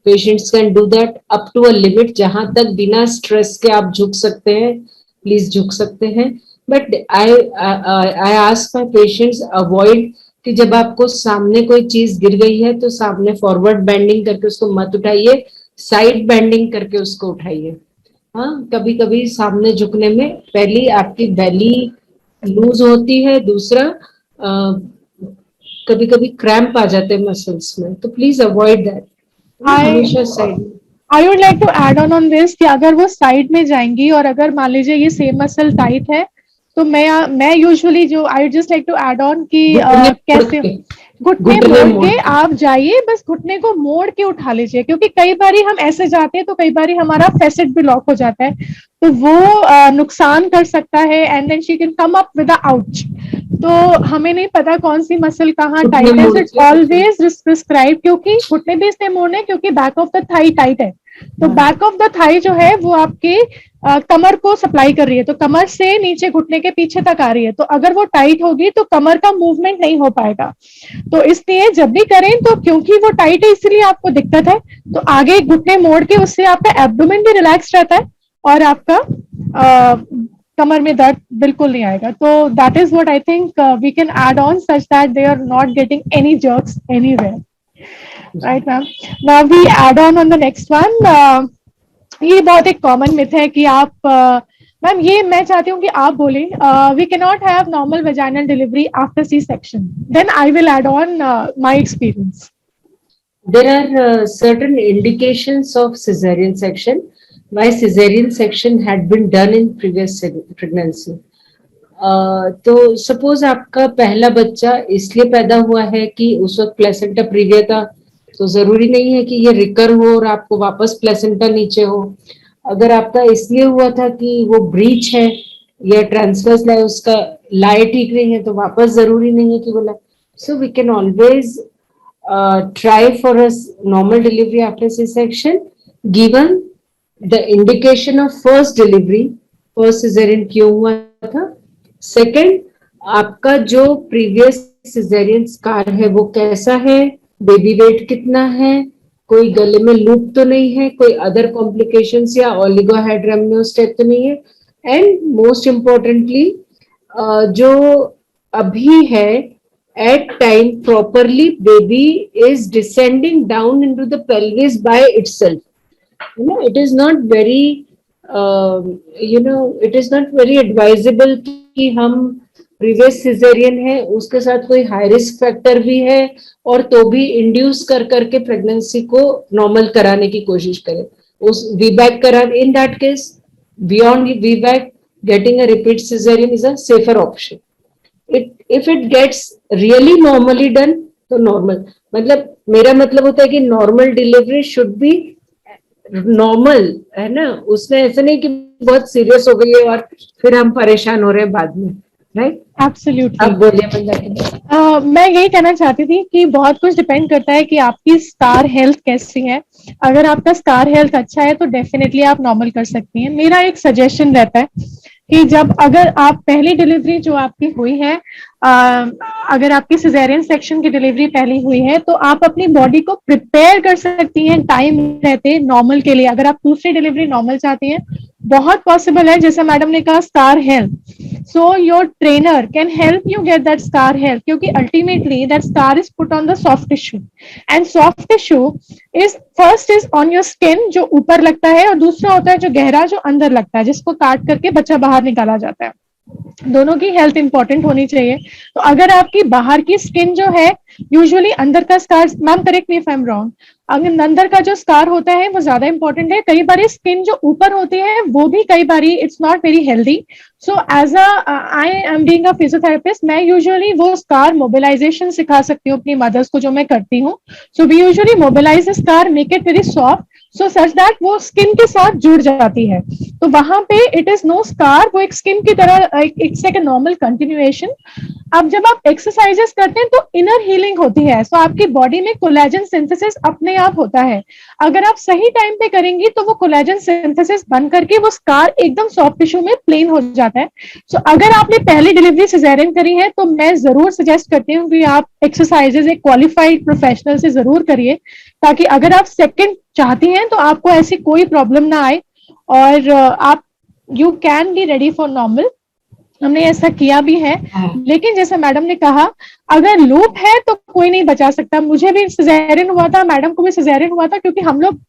Patients can do that up to a limit, जहां तक बिना स्ट्रेस के आप झुक सकते हैं, प्लीज झुक सकते हैं. But I ask my patients avoid कि जब आपको सामने कोई चीज गिर गई है तो सामने फॉरवर्ड बेंडिंग करके उसको मत उठाइए, साइड बेंडिंग करके उसको उठाइए. हाँ, कभी कभी सामने झुकने में पहली आपकी बेली लूज होती है, दूसरा कभी कभी क्रैम्प आ जाते हैं मसल्स में, तो प्लीज अवॉइड दैट. हमेशा side. I would like to add on this कि अगर वो साइड में जाएंगी और अगर मान लीजिए ये सेम मसल टाइट है, तो मैं यूजुअली जो I just like to add on कि कैसे घुटने मोड़ के आप जाइए, बस घुटने को मोड़ के उठा लीजिए, क्योंकि कई बारी हम ऐसे जाते हैं तो कई बारी हमारा फेसेट भी लॉक हो जाता है, तो वो नुकसान कर सकता है, and then she can come up with a ouch. तो हमें नहीं पता कौन सी मसल कहाँ टाइट है, इट्स ऑलवेज प्रिस्क्राइब, क्योंकि घुटने भी इसलिए मोड़ने क्योंकि back of the thigh tight है, तो बैक ऑफ द थाई जो है वो आपके कमर को सप्लाई कर रही है, तो कमर से नीचे घुटने के पीछे तक आ रही है, तो अगर वो टाइट होगी तो कमर का मूवमेंट नहीं हो पाएगा. तो इसलिए जब भी करें तो क्योंकि वो टाइट है इसलिए आपको दिक्कत है, तो आगे घुटने मोड़ के उससे आपका एब्डोमेन भी रिलैक्स रहता है और आपका कमर में दर्द बिल्कुल नहीं आएगा. तो that is what I think we can add on such that they are not getting any jerks anywhere. Right ma'am. Now we add on the next one. ये बहुत एक कॉमन मिथ है कि आप मैम, ये मैं चाहती हूँ कि आप बोलें, we can not have normal vaginal delivery after C section. Then I will add on my experience. There are certain indications of cesarean section. Why cesarean section had been done in previous pregnancy. तो सपोज आपका पहला बच्चा इसलिए पैदा हुआ है कि उस वक्त प्लेसेंटा प्रीविया था, तो जरूरी नहीं है कि ये रिकर हो और आपको वापस प्लेसेंटा नीचे हो. अगर आपका इसलिए हुआ था कि वो ब्रीच है या ट्रांसवर्स लाई उसका लाई ठीक नहीं है, तो वापस जरूरी नहीं है कि वो So we can always try for a normal delivery after C-section, given the indication of first delivery, first cesarean क्यों हुआ था, second आपका जो previous cesarean scar है वो कैसा है, बेबी वेट कितना है, कोई गले में लूप तो नहीं है, कोई अदर कॉम्प्लिकेशंस या ओलिगोहाइड्रोमनियोस्टेट तो नहीं है, एंड मोस्ट इम्पोर्टेंटली जो अभी है at time properly baby is descending down into the pelvis by itself. You know, it is not very it is not very advisable कि हम previous cesarean है उसके साथ कोई high risk factor भी है और तो भी induce कर करके pregnancy को normal कराने की कोशिश करें. उस VBAC करा, in that case beyond VBAC getting a repeat cesarean is a safer option. If it gets really normally done तो normal, मतलब मेरा मतलब होता है कि normal delivery should be normal, है ना, उसमें ऐसा नहीं कि बहुत सीरियस हो गई है और फिर हम परेशान हो रहे हैं बाद में, राइट? एब्सोल्युटली। अब बोलिए मंदाकिनी। मैं यही कहना चाहती थी कि बहुत कुछ डिपेंड करता है कि आपकी स्कार हेल्थ कैसी है। अगर आपका स्कार हेल्थ अच्छा है तो डेफिनेटली आप नॉर्मल कर सकती हैं। मेरा एक सजेशन रहता है कि जब अगर आप पहली डिलीवरी जो आपकी हुई है, अगर आपकी सिजेरियन सेक्शन की डिलीवरी पहली हुई है तो आप अपनी बॉडी को प्रिपेयर कर सकती हैं टाइम रहते नॉर्मल के लिए। अगर आप दूसरी डिलीवरी नॉर्मल चाहती हैं, बहुत पॉसिबल है, जैसे मैडम ने कहा scar health, so your trainer can help you get that scar health, क्योंकि ultimately that scar is put on the soft tissue and soft tissue is first is on your skin जो ऊपर लगता है, और दूसरा होता है जो गहरा जो अंदर लगता है जिसको काट करके बच्चा बाहर निकाला जाता है। दोनों की हेल्थ इंपॉर्टेंट होनी चाहिए। तो अगर आपकी बाहर की स्किन जो है, यूजुअली अंदर का scar, ma'am correct me if I am wrong, अगर अंदर का जो स्कार होता है वो ज्यादा इंपॉर्टेंट है। कई बार स्किन जो ऊपर होती है वो भी कई बार it's not very healthy. So as I am being a physiotherapist, मैं यूजुअली वो स्कार मोबिलाइजेशन सिखा सकती हूँ अपनी मदर्स को, जो मैं करती हूँ। So we usually mobilise the scar, make it very soft, so such that वो स्किन के साथ जुड़ जाती है। तो वहां पे इट इज नो स्कार, वो एक स्किन की तरह, it's like a normal continuation. अब जब आप एक्सरसाइजेस करते हैं तो इनर हीलिंग होती है, सो आपकी बॉडी में कोलेजन सिंथेसिस अपने आप होता है। अगर आप सही टाइम पे करेंगी तो वो कोलेजन सिंथेसिस बन करके वो स्कार एकदम सॉफ्ट टिश्यू में प्लेन हो जाता है। सो अगर आपने पहली डिलीवरी सिजेरियन करी है तो मैं जरूर सजेस्ट करती हूँ कि आप एक्सरसाइजेस एक क्वालिफाइड प्रोफेशनल से जरूर करिए, ताकि अगर आप सेकंड चाहती हैं तो आपको ऐसी कोई प्रॉब्लम ना आए और आप you can be ready for normal. हमने ऐसा किया भी है। लेकिन जैसे मैडम ने कहा, अगर लूप है तो कोई नहीं बचा सकता। मुझे भी सिजेरियन हुआ था, मैडम को भी सिजेरियन हुआ था, क्योंकि हम लोग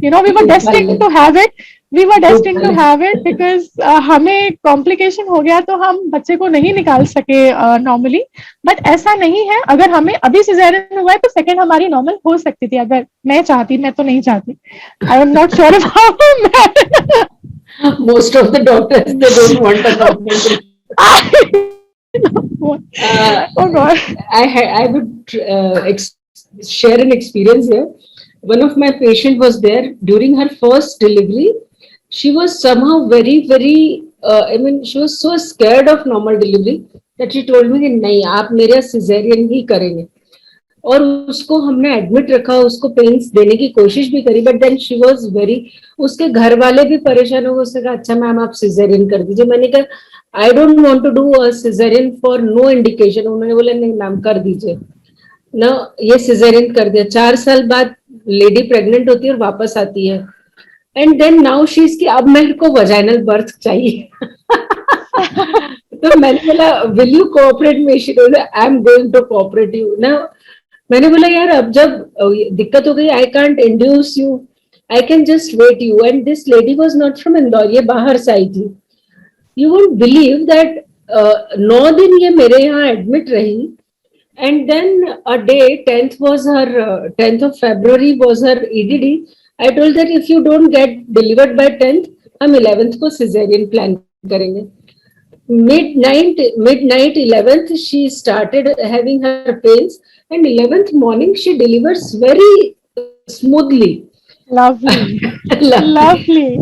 we were destined to have it, because हमें कॉम्प्लिकेशन हो गया तो हम बच्चे को नहीं निकाल सके नॉर्मली। बट ऐसा नहीं है, अगर हमें अभी सिजेरियन हुआ है तो सेकंड हमारी नॉर्मल हो सकती थी, अगर मैं चाहती। मैं तो नहीं चाहती, I am not sure about Most of the doctors, they don't want a normal. Oh God. I would share an experience here. One of my patient was there during her first delivery. She was somehow very, she was so scared of normal delivery that she told me कि नहीं, आप मेरा cesarean ही करेंगे। और उसको हमने एडमिट रखा, उसको पेन्स देने की कोशिश भी करी, but then she was very, उसके घर वाले भी परेशान हो गए। उसने कहा अच्छा मैम आप सिजेरियन कर दीजिए। मैंने कहा I don't want to do a caesarean for no indication. उन्होंने बोला नहीं मैम कर दीजिए ना, ये सिजेरियन कर दिया। 4 साल बाद लेडी प्रेग्नेंट होती है और वापस आती है, and then now she is की अब मेरे को वजाइनल बर्थ चाहिए। तो मैंने बोला will you cooperate me? She told I am going to cooperate you ना। मैंने बोला यार अब जब दिक्कत हो गई, I can't induce you, I can just wait you. And this lady was not from Indore, ये बाहर से आई थी। यू वोंट बिलीव दैट 9 दिन ये मेरे यहाँ एडमिट रही, and then a day 10th of February was her EDD. I told that if you don't get delivered by 10th, हम 11th को सिजेरियन प्लान करेंगे। Midnight 11th she started having her pains, and 11th morning she delivers very smoothly. Lovely. Lovely.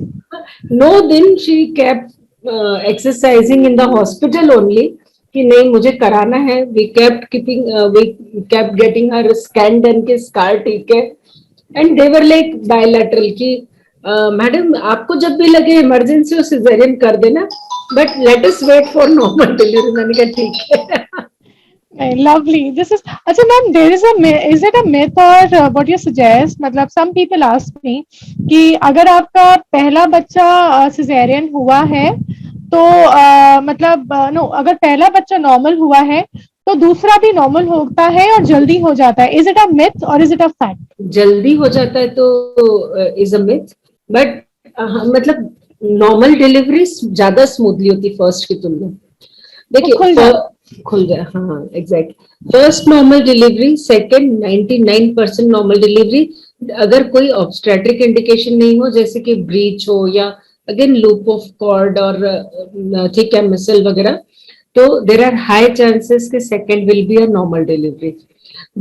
No, then she kept exercising in the hospital only, कि नहीं मुझे कराना है, we kept getting her scan done के स्कार ठीक है, and they were like bilateral कि मैडम आपको जब भी लगे इमरजेंसी हो सिजेरियन कर देना, but let us wait for normal delivery. मैंने कहा ठीक है। Lovely. This is, अच्छा ma'am, there is a is it a myth or what you suggest? मतलब some people ask me कि अगर आपका पहला बच्चा सिजेरियन हुआ है तो मतलब नो, अगर पहला बच्चा नॉर्मल हुआ है तो दूसरा भी नॉर्मल होता है और जल्दी हो जाता है. इज इट अ मिथ और इज इट अ फैक्ट? जल्दी हो जाता है तो इज अ मिथ, बट मतलब नॉर्मल डिलीवरी ज्यादा स्मूथली होती फर्स्ट की तुलना में। देखिए खुल जाए, हाँ exact. First normal delivery, second 99% normal delivery, अगर कोई ऑब्स्टेट्रिक इंडिकेशन नहीं हो जैसे कि ब्रीच हो या अगेन लूप ऑफ कॉर्ड और थिक एमएसएल वगैरह, तो देर आर हाई चांसेस कि second will be a normal delivery.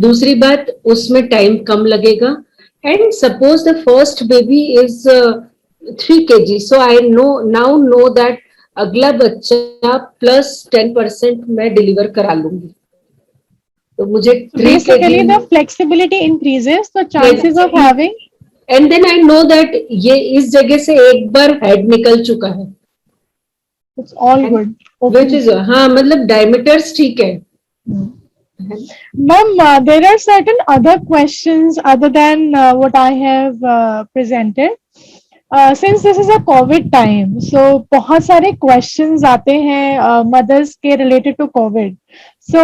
दूसरी बात, उसमें टाइम कम लगेगा, and suppose the first baby is 3 kg, so I now know that अगला बच्चा +10% मैं डिलीवर करा लूंगी, तो मुझे 3 kg the flexibility increases, so chances of having, and then I know that ये इस जगह से एक बार हेड निकल चुका है, it's all good. Which is, हाँ मतलब डायमीटर्स ठीक है। Ma'am, there are certain other questions other than what I have presented. Since this is a COVID time, so बहुत सारे questions आते हैं mothers के related to COVID. So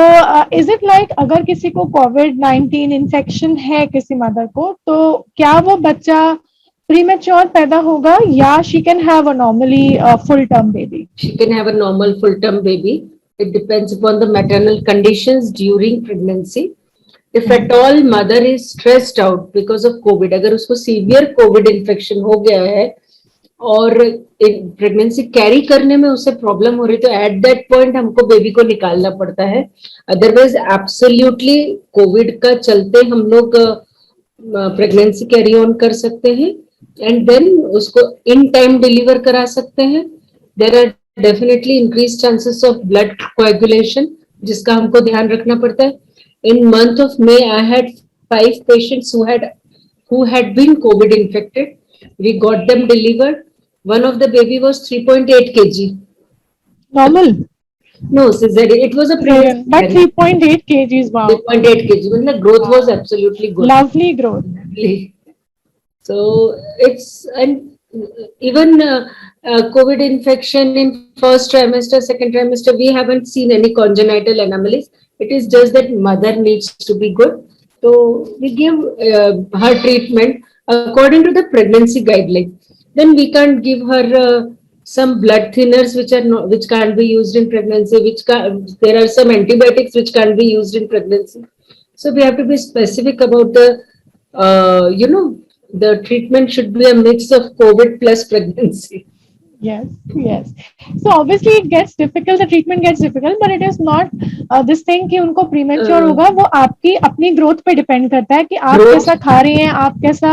is it like अगर किसी को COVID-19 infection है किसी mother को, तो क्या वो बच्चा premature पैदा होगा या she can have a normally full term baby? She can have a normal full term baby. It depends upon the maternal conditions during pregnancy. If at all mother is stressed out because of COVID, अगर उसको severe COVID infection हो गया है और प्रेगनेंसी कैरी करने में उसे प्रॉब्लम हो रही, तो एट दैट पॉइंट हमको बेबी को निकालना पड़ता है। अदरवाइज एब्सोल्युटली कोविड का चलते हम लोग प्रेगनेंसी कैरी ऑन कर सकते हैं एंड देन उसको इन टाइम डिलीवर करा सकते हैं। There are definitely increase chances of blood coagulation, जिसका हमको ध्यान रखना पड़ता है। In month of May I had 5 patients who had been COVID infected. We got them delivered. One of the baby was 3.8 kg. Normal? No, cesarean. It was a previous. But 3.8 kgs, wow. 3.8 kg. The growth was absolutely good. Lovely growth. Lovely. So it's, and even COVID infection in first trimester, second trimester, we haven't seen any congenital anomalies. It is just that mother needs to be good. So we give her treatment according to the pregnancy guideline. Then we can't give her some blood thinners which can't be used in pregnancy. There are some antibiotics which can't be used in pregnancy. So we have to be specific about the the treatment should be a mix of COVID plus pregnancy. Yes, yes. So obviously it gets difficult, the treatment gets difficult, but it is not this thing कि उनको premature होगा, वो आपकी अपनी growth पे depend करता है कि आप कैसा खा रही हैं, आप कैसा,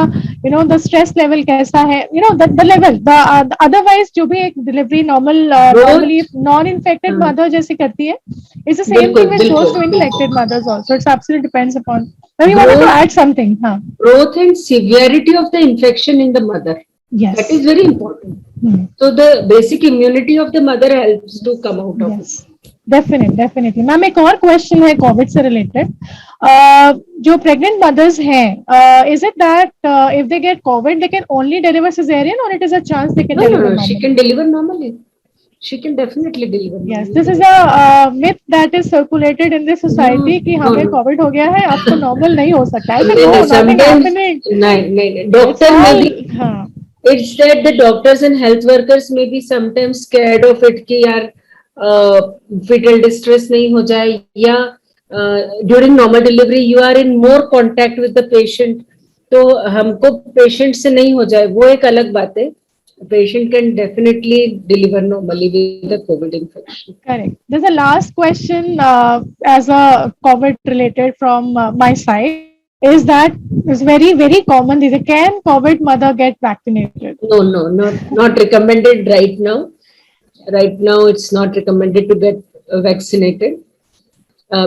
the stress level कैसा है, the level, the otherwise जो भी एक delivery normally non-infected mother जैसे करती है, it's the same thing which goes to infected mothers also. It absolutely depends upon. Maybe you wanted to add something, huh? Growth and severity of the infection in the mother. Yes. That is very important. So the basic immunity of the mother helps to come out of it. Definitely. Ma'am एक और क्वेश्चन है कोविड से रिलेटेड, जो प्रेग्नेंट मदर्स हैं, is it that if they get COVID they can only deliver cesarean or it is a chance they can deliver normally? She can deliver normally. She can definitely deliver normally. Yes, this is a myth that is circulated in this society कि हमें कोविड हो गया है, अब तो नॉर्मल नहीं हो सकता है। नहीं, डॉक्टर में भी it's that the doctors and health workers may be sometimes scared of it कि यार fetal distress नहीं हो जाए, या during normal delivery you are in more contact with the patient, तो हमको patient से नहीं हो जाए, वो एक अलग बात है। Patient can definitely deliver normally with the COVID infection. Correct. There's a last question as a COVID related from my side. Is that is very, very common. Can COVID mother get vaccinated? No, not recommended right now. Right now, it's not recommended to get vaccinated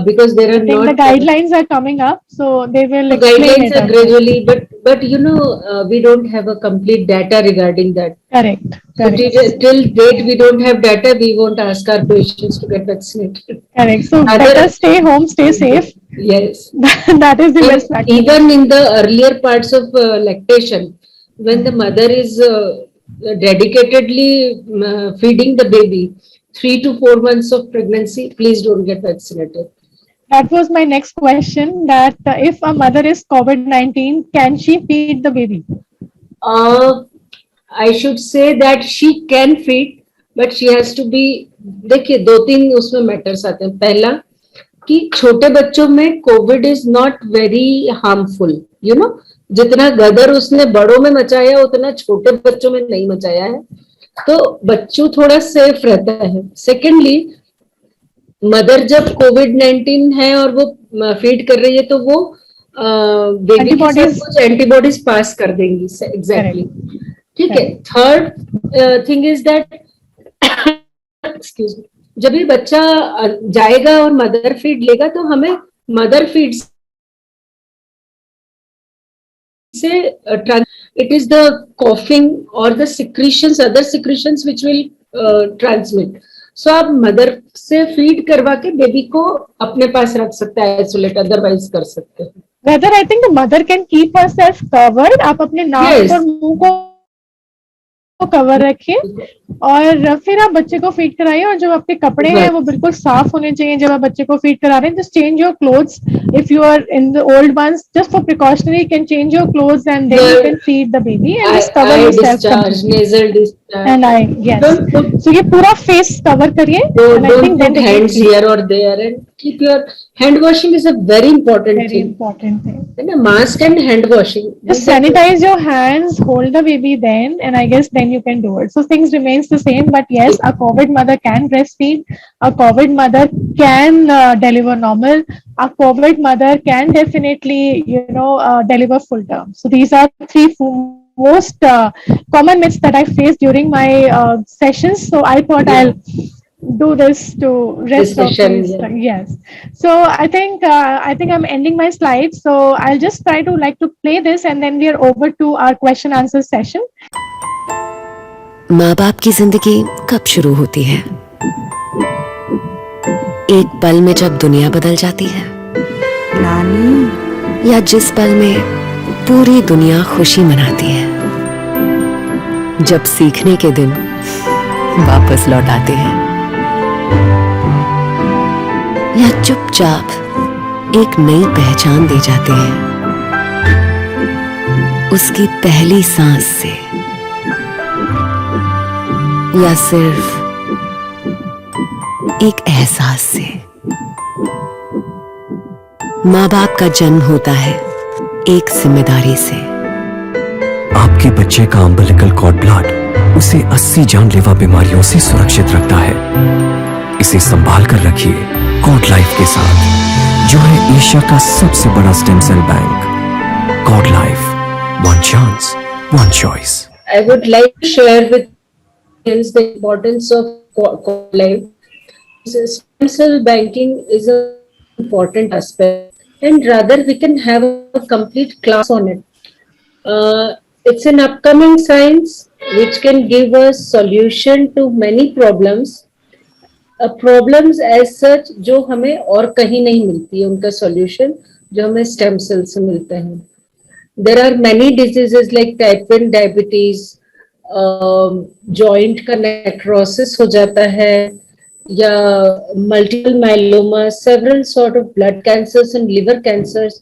because there I are think the not guidelines are coming up, so they will the explain guidelines it. are I think. gradually, but you know, we don't have a complete data regarding that. Correct. So Correct. till date, we don't have data. We won't ask our patients to get vaccinated. Correct. So Other, better stay home, stay safe. yes. That is the best practice. Even in the earlier parts of lactation, when the mother is dedicatedly feeding the baby, 3 to 4 months of pregnancy, please don't get vaccinated. That was my next question. That if a mother is COVID-19, can she feed the baby? Uh, I should say that she can feed, but she has to be. देखिए दो तीन उसमें मैटर्स आते हैं. पहला कि छोटे बच्चों में Covid is not very harmful, you know, जितना गदर उसने बड़ों में मचाया उतना छोटे बच्चों में नहीं मचाया है, तो बच्चों थोड़ा सेफ रहता है. सेकेंडली, मदर जब कोविड-19 है और वो फीड कर रही है तो वो बेबी के साथ कुछ एंटीबॉडीज पास कर देंगी. एग्जैक्टली. ठीक है. Third thing is that, excuse me, जब ये बच्चा जाएगा और मदर फीड लेगा तो हमें मदर फीड से इट इज द कॉफिंग और the secretions, other secretions which will transmit. So आप मदर से फीड करवा के बेबी को अपने पास रख सकते हैं, आइसोलेट अदरवाइज कर सकते हैं. Whether I think the mother can keep herself covered. आप अपने नाक Yes. और मुंह को कवर रखिए और फिर आप बच्चे को फीड कराइए, और जो आपके कपड़े हैं वो बिल्कुल साफ होने चाहिए जब आप बच्चे को फीड करा रहे हैं. Just change your clothes if you are in the old ones, just for precautionary you can change your clothes and then you can feed the baby and just cover yourself discharge, nasal discharge. And I yes. Don't put, so ये पूरा फेस कवर करिए don't, and I don't think then put they can hands feed. here or there, and keep your hand washing is a very important Very thing. important thing. And a mask and hand washing. Just sanitize your hands, hold the baby then, and I guess then you can do it. So things remains the same, but yes, a COVID mother can breastfeed. A COVID mother can deliver normal. A COVID mother can definitely, deliver full term. So these are three most common myths that I faced during my sessions. So I thought I'll do this to rest of session, this. yeah. Yes. So I think I'm ending my slides. So I'll just try to play this, and then we are over to our question answer session. माँ बाप की जिंदगी कब शुरू होती है? एक पल में जब दुनिया बदल जाती है, नानी, या जिस पल में पूरी दुनिया खुशी मनाती है, जब सीखने के दिन वापस लौट आते हैं, या चुपचाप एक नई पहचान दे जाते हैं, उसकी पहली सांस से, या सिर्फ एक एहसास से. माँ बाप का जन्म होता है एक जिम्मेदारी से. आपके बच्चे का अम्बिलिकल कॉर्ड ब्लड उसे 80 जानलेवा बीमारियों से सुरक्षित रखता है. इसे संभाल कर रखिए कॉर्ड लाइफ के साथ, जो है एशिया का सबसे बड़ा stem cell bank. Cord life, one chance, one choice. I would like to share with you the importance of cord life. Stem cell banking is an important aspect, and rather we can have a complete class on it. It's an upcoming science which can give us solution to many problems. Problems as such जो हमें और कहीं नहीं मिलती है, उनका solution जो हमें stem cell से मिलते हैं. There are many diseases like type 1 diabetes, joint का necrosis हो जाता है, या multiple myeloma, several sort of blood cancers and liver cancers,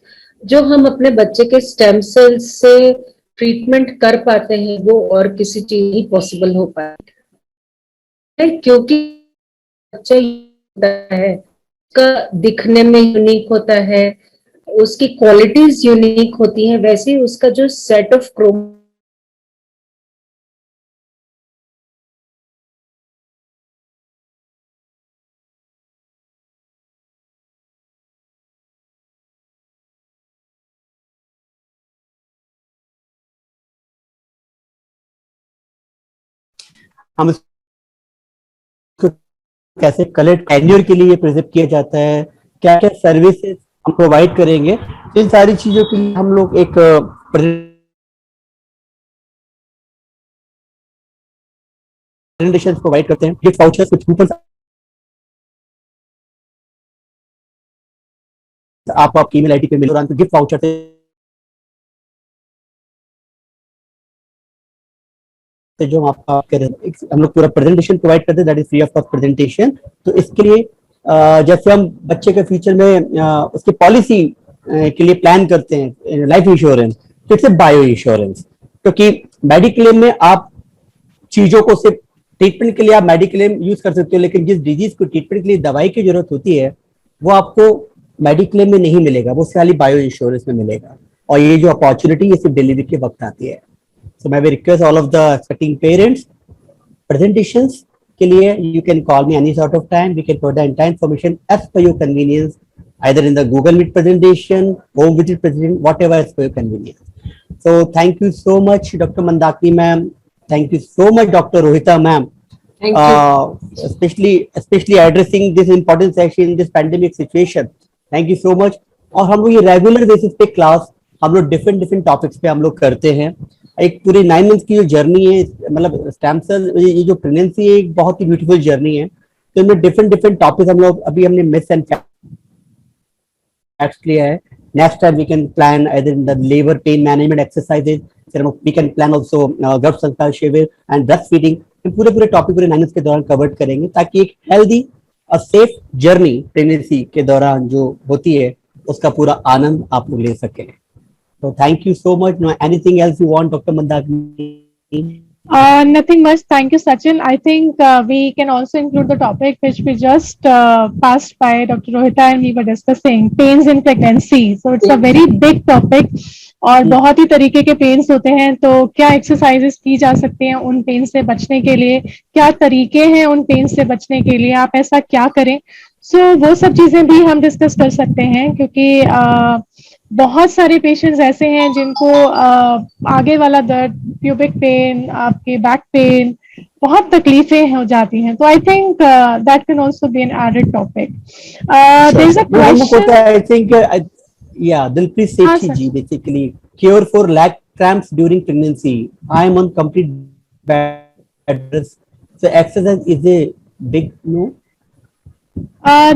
जो हम अपने बच्चे के stem cells से treatment कर पाते हैं, वो और किसी चीज ही possible हो पाए, क्योंकि बच्चा है, उसका दिखने में यूनिक होता है, उसकी क्वालिटीज यूनिक होती हैं, वैसे ही उसका जो सेट ऑफ क्रोम हम कैसे कलेक्ट एन्योर के लिए प्रिजर्व किया जाता है, क्या क्या सर्विसेज हम प्रोवाइड करेंगे, इन सारी चीजों के लिए हम लोग एक प्रेजेंटेशन प्रोवाइड करते हैं, गिफ्ट वाउचर्स, कुछ कूपन आप आपकी ईमेल आईडी पे मिलो, तो गिफ्ट वाउचर जो हम हम लोग पूरा प्रेजेंटेशन प्रोवाइड करते हैं, that is free of cost presentation. तो इसके लिए जैसे हम बच्चे के फ्यूचर में उसकी पॉलिसी के लिए प्लान करते हैं, लाइफ इंश्योरेंस, तो इट्स बायो इंश्योरेंस, क्योंकि मेडिक्लेम में आप चीजों को सिर्फ ट्रीटमेंट के लिए आप मेडिक्लेम यूज कर सकते हो, लेकिन जिस डिजीज को ट्रीटमेंट के लिए दवाई की जरूरत होती है वो आपको मेडिक्लेम में नहीं मिलेगा, वो खाली बायो इंश्योरेंस में मिलेगा। और ये जो अपॉर्चुनिटी ये सिर्फ डिलीवरी के वक्त आती है। So may we request all of the expecting parents, presentations के लिए you can call me any sort of time, we can provide the entire information as per your convenience, either in the Google Meet presentation, home visit presentation, whatever as per your convenience. So thank you so much Dr. Mandakini ma'am, thank you so much Dr. Rohita ma'am, Thank you. especially addressing this important section in this pandemic situation. Thank you so much. और हम लोग ये रेगुलर बेसिस पे क्लास हम लोग डिफरेंट टॉपिक्स पे हम लोग करते हैं। एक पूरी 9 मंथ की जो जर्नी है, मतलब स्टेम सेल, ये जो प्रेगनेंसी है एक बहुत ही ब्यूटीफुल जर्नी है। तो इनमें डिफरेंट टॉपिक्स हम लोग अभी हमने मिस एंड फैक्ट्स लिया है। Next time we can plan either in the labour pain management exercises, we can plan also गर्भ संस्कार शिविर एंड ब्रेस्ट फीडिंग। पूरे टॉपिक पूरे 9 मंथ के दौरान कवर करेंगे, ताकि एक हेल्दी और सेफ जर्नी प्रेगनेंसी के दौरान जो होती है उसका पूरा आनंद आप लोग ले सकें। So thank you so much. No, anything else you want, Dr. Mandakini? Nothing much. Thank you, Sachin. I think we can also include the topic which we just passed by Dr. Rohita and we were discussing, pains in pregnancy. So it's a very big topic और बहुत ही तरीके के पेन्स होते हैं। तो क्या एक्सरसाइजेस की जा सकते हैं उन पेन से बचने के लिए, क्या तरीके हैं उन पेन से बचने के लिए, आप ऐसा क्या करें। सो वो सब चीजें भी हम डिस्कस कर सकते हैं, क्योंकि बहुत सारे पेशेंट्स ऐसे हैं जिनको आगे वाला दर्द, प्यूबिक पेन, आपके बैक पेन, बहुत तकलीफें हो जाती हैं। तो I think that can also be an added topic. There is a question, I think या Dilpreet Sethi ji, basically cure for leg cramps during pregnancy, I am on complete bed rest, so exercise is a big no.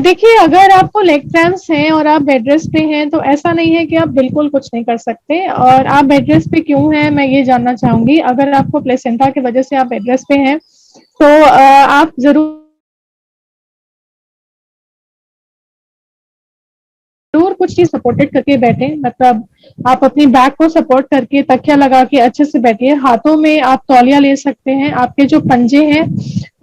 देखिए, अगर आपको लेग क्रैम्प्स हैं और आप बेड रेस्ट पे हैं तो ऐसा नहीं है कि आप बिल्कुल कुछ नहीं कर सकते। और आप बेड रेस्ट पे क्यों हैं, मैं ये जानना चाहूंगी। अगर आपको प्लेसेंटा की वजह से आप बेड रेस्ट पे हैं तो आप जरूर कुछ चीज सपोर्टेड करके बैठे, मतलब आप अपनी बैक को सपोर्ट करके तकिया लगा के अच्छे से बैठिए। हाथों में आप तौलिया ले सकते हैं। आपके जो पंजे हैं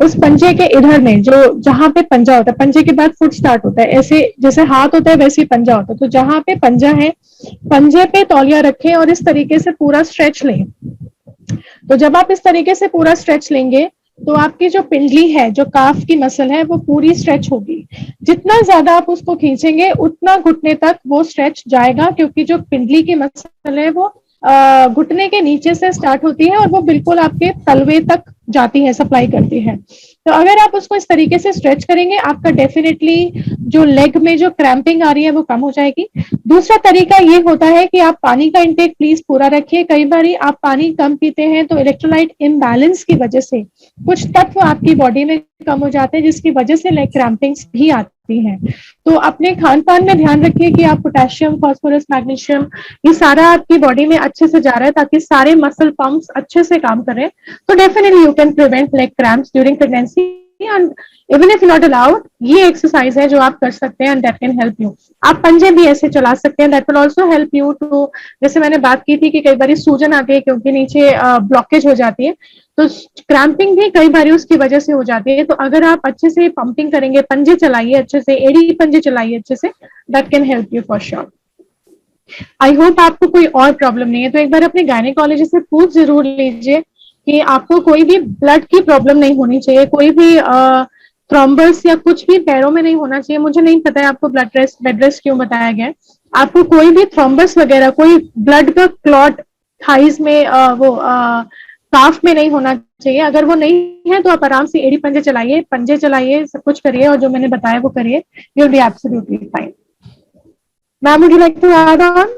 उस पंजे के इधर में, जो जहां पे पंजा होता है, पंजे के बाद फुट स्टार्ट होता है, ऐसे जैसे हाथ होता है वैसे ही पंजा होता है, तो जहां पे पंजा है पंजे पे तौलिया रखें और इस तरीके से पूरा स्ट्रेच लें। तो जब आप इस तरीके से पूरा स्ट्रेच लेंगे तो आपकी जो पिंडली है, जो काफ की मसल है, वो पूरी स्ट्रेच होगी। जितना ज्यादा आप उसको खींचेंगे उतना घुटने तक वो स्ट्रेच जाएगा, क्योंकि जो पिंडली की मसल है वो घुटने के नीचे से स्टार्ट होती है और वो बिल्कुल आपके तलवे तक जाती है, सप्लाई करती है। तो अगर आप उसको इस तरीके से स्ट्रेच करेंगे, आपका डेफिनेटली जो लेग में जो क्रैम्पिंग आ रही है वो कम हो जाएगी। दूसरा तरीका ये होता है कि आप पानी का इंटेक प्लीज पूरा रखिए। कई बार आप पानी कम पीते हैं तो इलेक्ट्रोलाइट इम्बैलेंस की वजह से कुछ तत्व आपकी बॉडी में कम हो जाते हैं, जिसकी वजह से लेग क्रैम्पिंग्स भी आती हैं। तो अपने खान पान में ध्यान रखिए कि आप पोटेशियम, फास्फोरस, मैग्नीशियम, ये सारा आपकी बॉडी में अच्छे से जा रहा है, ताकि सारे मसल पंप्स अच्छे से काम करें। तो definitely you can prevent leg cramps during pregnancy and even if not allowed, ये एक्सरसाइज है जो आप कर सकते हैं and that can help you. आप पंजे भी ऐसे चला सकते हैं, that will also help you too, जैसे मैंने बात की थी कि कई बार सूजन आती है क्योंकि नीचे ब्लॉकेज हो जाती है, तो क्रैम्पिंग भी कई बार उसकी वजह से हो जाती है। तो अगर आप अच्छे से पंपिंग करेंगे, पंजे चलाइए अच्छे से, एड़ी पंजे चलाइए अच्छे से, that can help you for sure. I hope आपको कोई और प्रॉब्लम नहीं है। तो एक बार अपने गायनेकोलॉजिस्ट से पूछ जरूर लीजिए कि आपको कोई भी ब्लड की प्रॉब्लम नहीं होनी चाहिए, कोई भी थ्रोम्बस या कुछ भी पैरों में नहीं होना चाहिए। मुझे नहीं पता है आपको बेड रेस्ट क्यों बताया गया है। आपको कोई भी थ्रोम्बस वगैरह, कोई ब्लड का क्लॉट थाइज में काफ में नहीं होना चाहिए। अगर वो नहीं है तो आप आराम से एड़ी पंजे चलाइए, सब कुछ करिए और जो मैंने बताया वो करिए, you will be absolutely fine. Ma'am, would you like to add on?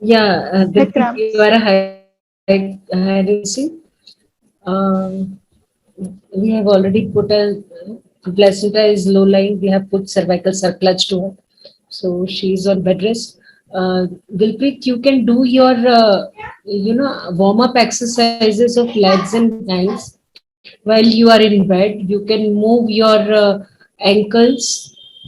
Yeah, Vikram. you are high. We have already put a placenta is low lying. We have put cervical circlage to her, so she is on bed rest. Dilpreet, you can do your warm up exercises of legs and hands while you are in bed. You can move your ankles,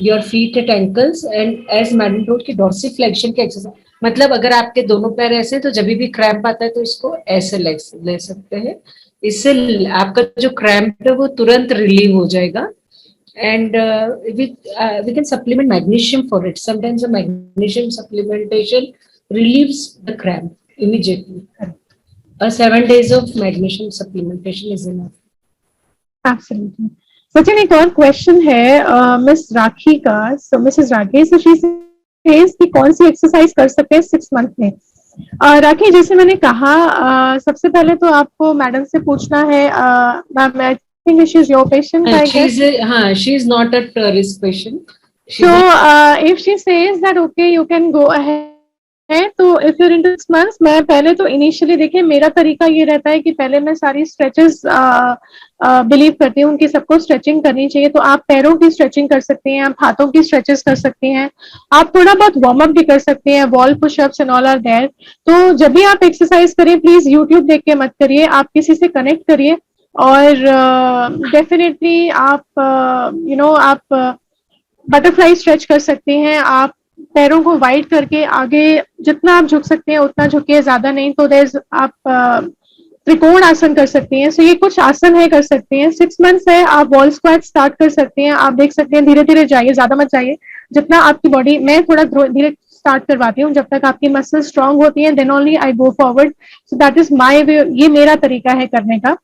your feet at ankles, and as madam told कि dorsiflexion के exercise, मतलब अगर आपके दोनों पैर ऐसे तो जब भी क्रैम्प आता है तो इसको ऐसे ले सकते हैं, इससे आपका जो क्रैम्प है वो तुरंत रिलीव हो जाएगा. And we can supplement magnesium for it. Sometimes a magnesium supplementation relieves the cramp immediately. 7 days of magnesium supplementation is enough. Absolutely. Sachin, एक और क्वेश्चन है मिस राखी का. So Mrs Rakhi, so she says कि कौन सी एक्सरसाइज कर सकते हैं 6 मंथ में. राखी, जैसे मैंने कहा, सबसे पहले तो आपको मैडम से पूछना है. Ma'am, I think she is your patient, I guess. She is not at risk patient. So if she says that okay, you can go ahead, तो if you're into 6 months, मैं पहले तो इनिशियली, देखिए मेरा तरीका ये रहता है कि पहले मैं सारी स्ट्रेचेस बिलीव करती हूँ कि सबको स्ट्रेचिंग करनी चाहिए. तो आप पैरों की स्ट्रेचिंग कर सकते हैं, आप हाथों की स्ट्रेचेस कर सकते हैं, आप थोड़ा बहुत वार्म अप भी कर सकते हैं. Wall pushups and all are there. तो जब भी आप एक्सरसाइज करें, प्लीज यूट्यूब देख के मत करिए, आप किसी से कनेक्ट करिए. और डेफिनेटली आप आप बटरफ्लाई स्ट्रेच कर सकते हैं. आप पैरों को वाइड करके आगे जितना आप झुक सकते हैं उतना झुकिए, ज्यादा नहीं. तो आप त्रिकोण आसन कर सकते हैं. सो ये कुछ आसन है, कर सकते हैं. 6 मंथ्स है, आप वॉल स्क्वाट स्टार्ट कर सकते हैं. आप देख सकते हैं, धीरे धीरे जाइए, ज्यादा मत जाइए. जितना आपकी बॉडी, मैं थोड़ा धीरे स्टार्ट करवाती हूँ, जब तक आपकी मसल स्ट्रांग होती है, then only I go forward. So that is my way, ये मेरा तरीका है करने का.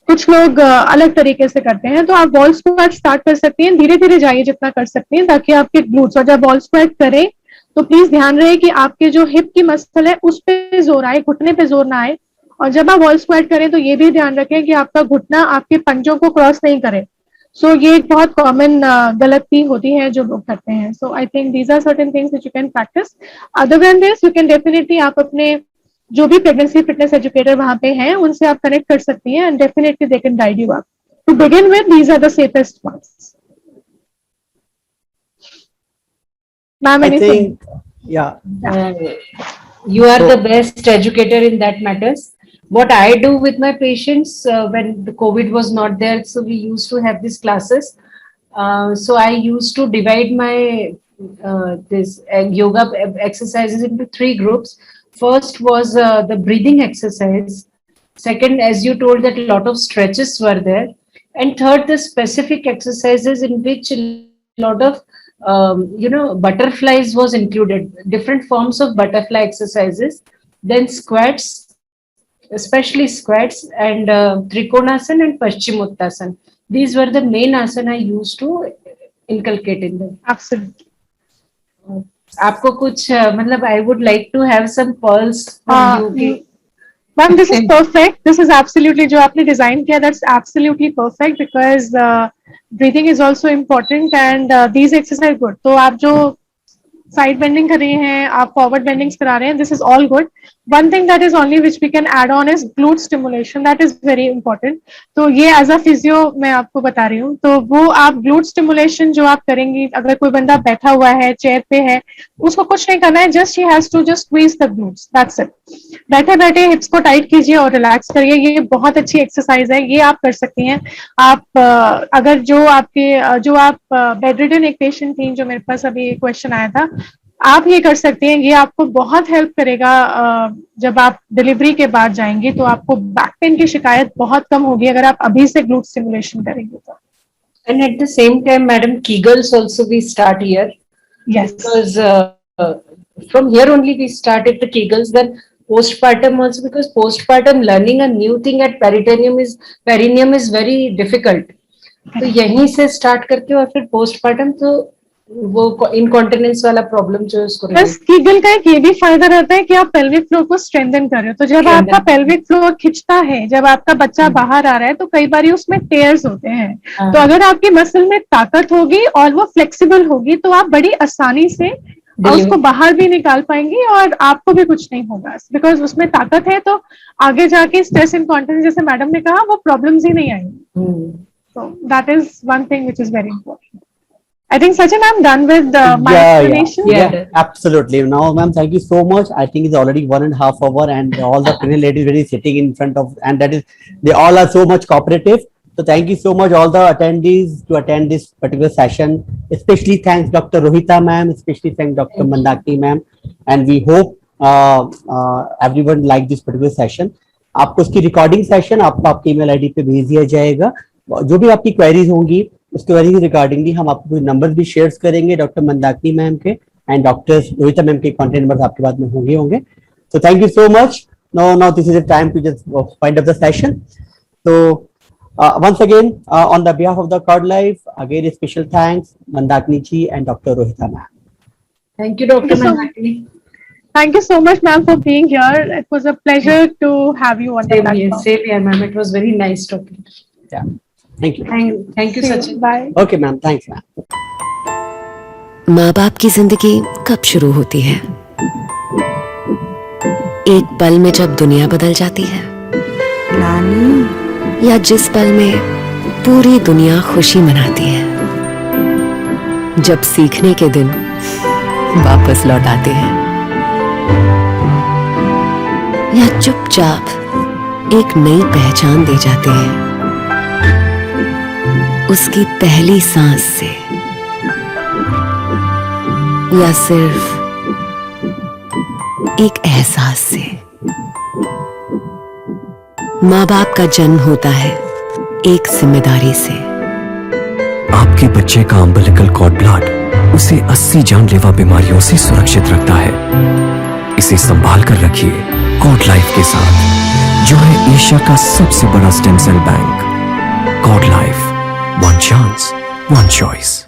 कुछ लोग अलग तरीके से करते हैं. तो आप वॉल स्क्वाट स्टार्ट कर सकते हैं, धीरे धीरे जाइए जितना कर सकते हैं, ताकि आपके ग्लूट्स, और जब वॉल स्क्वाट करें तो प्लीज ध्यान रहे कि आपके जो हिप की मसल है उस पे जोर आए, घुटने पे जोर ना आए. और जब आप वॉल स्क्वाट करें तो ये भी ध्यान रखें कि आपका घुटना आपके पंजों को क्रॉस नहीं करे. सो ये एक बहुत कॉमन गलती होती है जो लोग करते हैं. So I think these are certain things which you can practise. Other than this, you can definitely, आप अपने जो भी प्रेगनेंसी फिटनेस एजुकेटर वहां पे हैं उनसे आप कनेक्ट कर सकती हैं, and definitely they can guide you up. To begin with, these are the safest ones. Ma'am, I anything? think, yeah. You are the best educator in that matters. What I do with my patients when the COVID was not there, so we used to have these classes. So I used to divide my this yoga exercises into 3 groups. First was the breathing exercise. Second, as you told, that a lot of stretches were there. And third, the specific exercises in which a lot of butterflies was included, different forms of butterfly exercises. Then squats, especially squats, and Trikonasana and Paschimottanasana. These were the main asana I used to inculcate in them. Absolutely. आपको कुछ मतलब I would like to have some pearls from you. Ma'am, this is perfect. This is absolutely, जो आपने डिजाइन किया, that's absolutely perfect, because breathing is also important, and these exercise good. तो आप जो साइड बेंडिंग कर रही हैं, आप फॉरवर्ड बेंडिंग्स करा रहे हैं, this is all good. One thing that is only which we can add on is glute stimulation. That is very important. तो ये एज अ फिजियो मैं आपको बता रही हूँ. तो वो आप ग्लूट स्टिमुलेशन जो आप करेंगी, अगर कोई बंदा बैठा हुआ है, चेयर पे है, उसको कुछ नहीं करना है, just he has to just squeeze the glutes, that's it. बैठे बैठे हिप्स को टाइट कीजिए और रिलैक्स करिए. ये बहुत अच्छी एक्सरसाइज है, ये आप कर सकती हैं. आप अगर जो आप बेडरिडन एक पेशेंट थी जो मेरे पास अभी क्वेश्चन आया था, आप ये कर सकते हैं. ये आपको बहुत हेल्प करेगा. जब आप डिलीवरी के बाद जाएंगे तो आपको बैक पेन की शिकायत बहुत कम होगी अगर आप अभी से ग्लूट स्टिमुलेशन करेंगे तो. And at the same time, Madam, Kegels also we start here. Yes. Because from here only we started the Kegels. Then postpartum also, because postpartum learning a new thing at perineum is very difficult. तो यहीं से स्टार्ट करके और फिर postpartum तो वो इनकॉन्टिनेंस वाला प्रॉब्लम जो है उसको प्लस कीगल का एक ये भी फायदा रहता है कि आप पेल्विक फ्लोर को स्ट्रेंथन कर रहे हो, तो जब Strengthen। आपका पेल्विक फ्लोर खिंचता है, जब आपका बच्चा बाहर आ रहा है, तो कई बार उसमें टेयर्स होते हैं। हाँ। तो अगर आपकी मसल में ताकत होगी और वो फ्लेक्सिबल होगी, तो आप बड़ी आसानी से उसको बाहर भी निकाल पाएंगी और आपको भी कुछ नहीं होगा, बिकॉज उसमें ताकत है। तो आगे जाके स्ट्रेस इनकॉन्टिनेंस, जैसे मैडम ने कहा, वो प्रॉब्लम्स ही नहीं आएंगी। So that is one thing which is very important. I think Sachin, I'm done with my explanation. Yeah. Absolutely. Now, ma'am, thank you so much. I think it's already 1.5 hours, and all the pregnant ladies really sitting in front of, and that is, they all are so much cooperative. So thank you so much, all the attendees, to attend this particular session. Especially thanks Dr. Rohita ma'am, especially thanks Dr. Mandakini ma'am, and we hope everyone liked this particular session. आपको इसकी रिकॉर्डिंग सेशन आपको आपकी ईमेल आईडी पे भेज दिया जाएगा। जो भी आपकी क्वेरीज होंगी उस क्वेरी रिगार्डिंगली हम आपको कुछ नंबर भी शेयर करेंगे, डॉक्टर मंदाकिनी मैम के एंड डॉक्टर रोहिता मैम के कॉन्टेक्ट नंबर आपके बाद में होंगे। So thank you so much. Now this is the time to just wind up the session. So once again, on the behalf of the Cord Life, again a special thanks Mandakini ji and Dr. Rohita ma'am. Thank you, Dr. Mandakini. Thank you so much, ma'am, for being here. It was a pleasure to have you on the platform. Same here, ma'am. It was very nice talking. Yeah. Thank you. Thank you, See you. Sachin. Bye. Okay, ma'am. Thanks, ma'am. माँ बाप की जिंदगी कब शुरू होती है? एक पल में जब दुनिया बदल जाती है, नानी, या जिस पल में पूरी दुनिया खुशी मनाती है, जब सीखने के दिन वापस लौट आते हैं, या चुपचाप एक नई पहचान दे जाते हैं, उसकी पहली सांस से, या सिर्फ एक एहसास से। माँ बाप का जन्म होता है एक जिम्मेदारी से। आपके बच्चे का अम्बिलिकल कॉर्ड ब्लड उसे 80 जानलेवा बीमारियों से सुरक्षित रखता है। इसे संभाल कर रखिए कॉर्ड लाइफ के साथ, जो है एशिया का सबसे बड़ा stem cell bank. Cord life, one chance, one choice.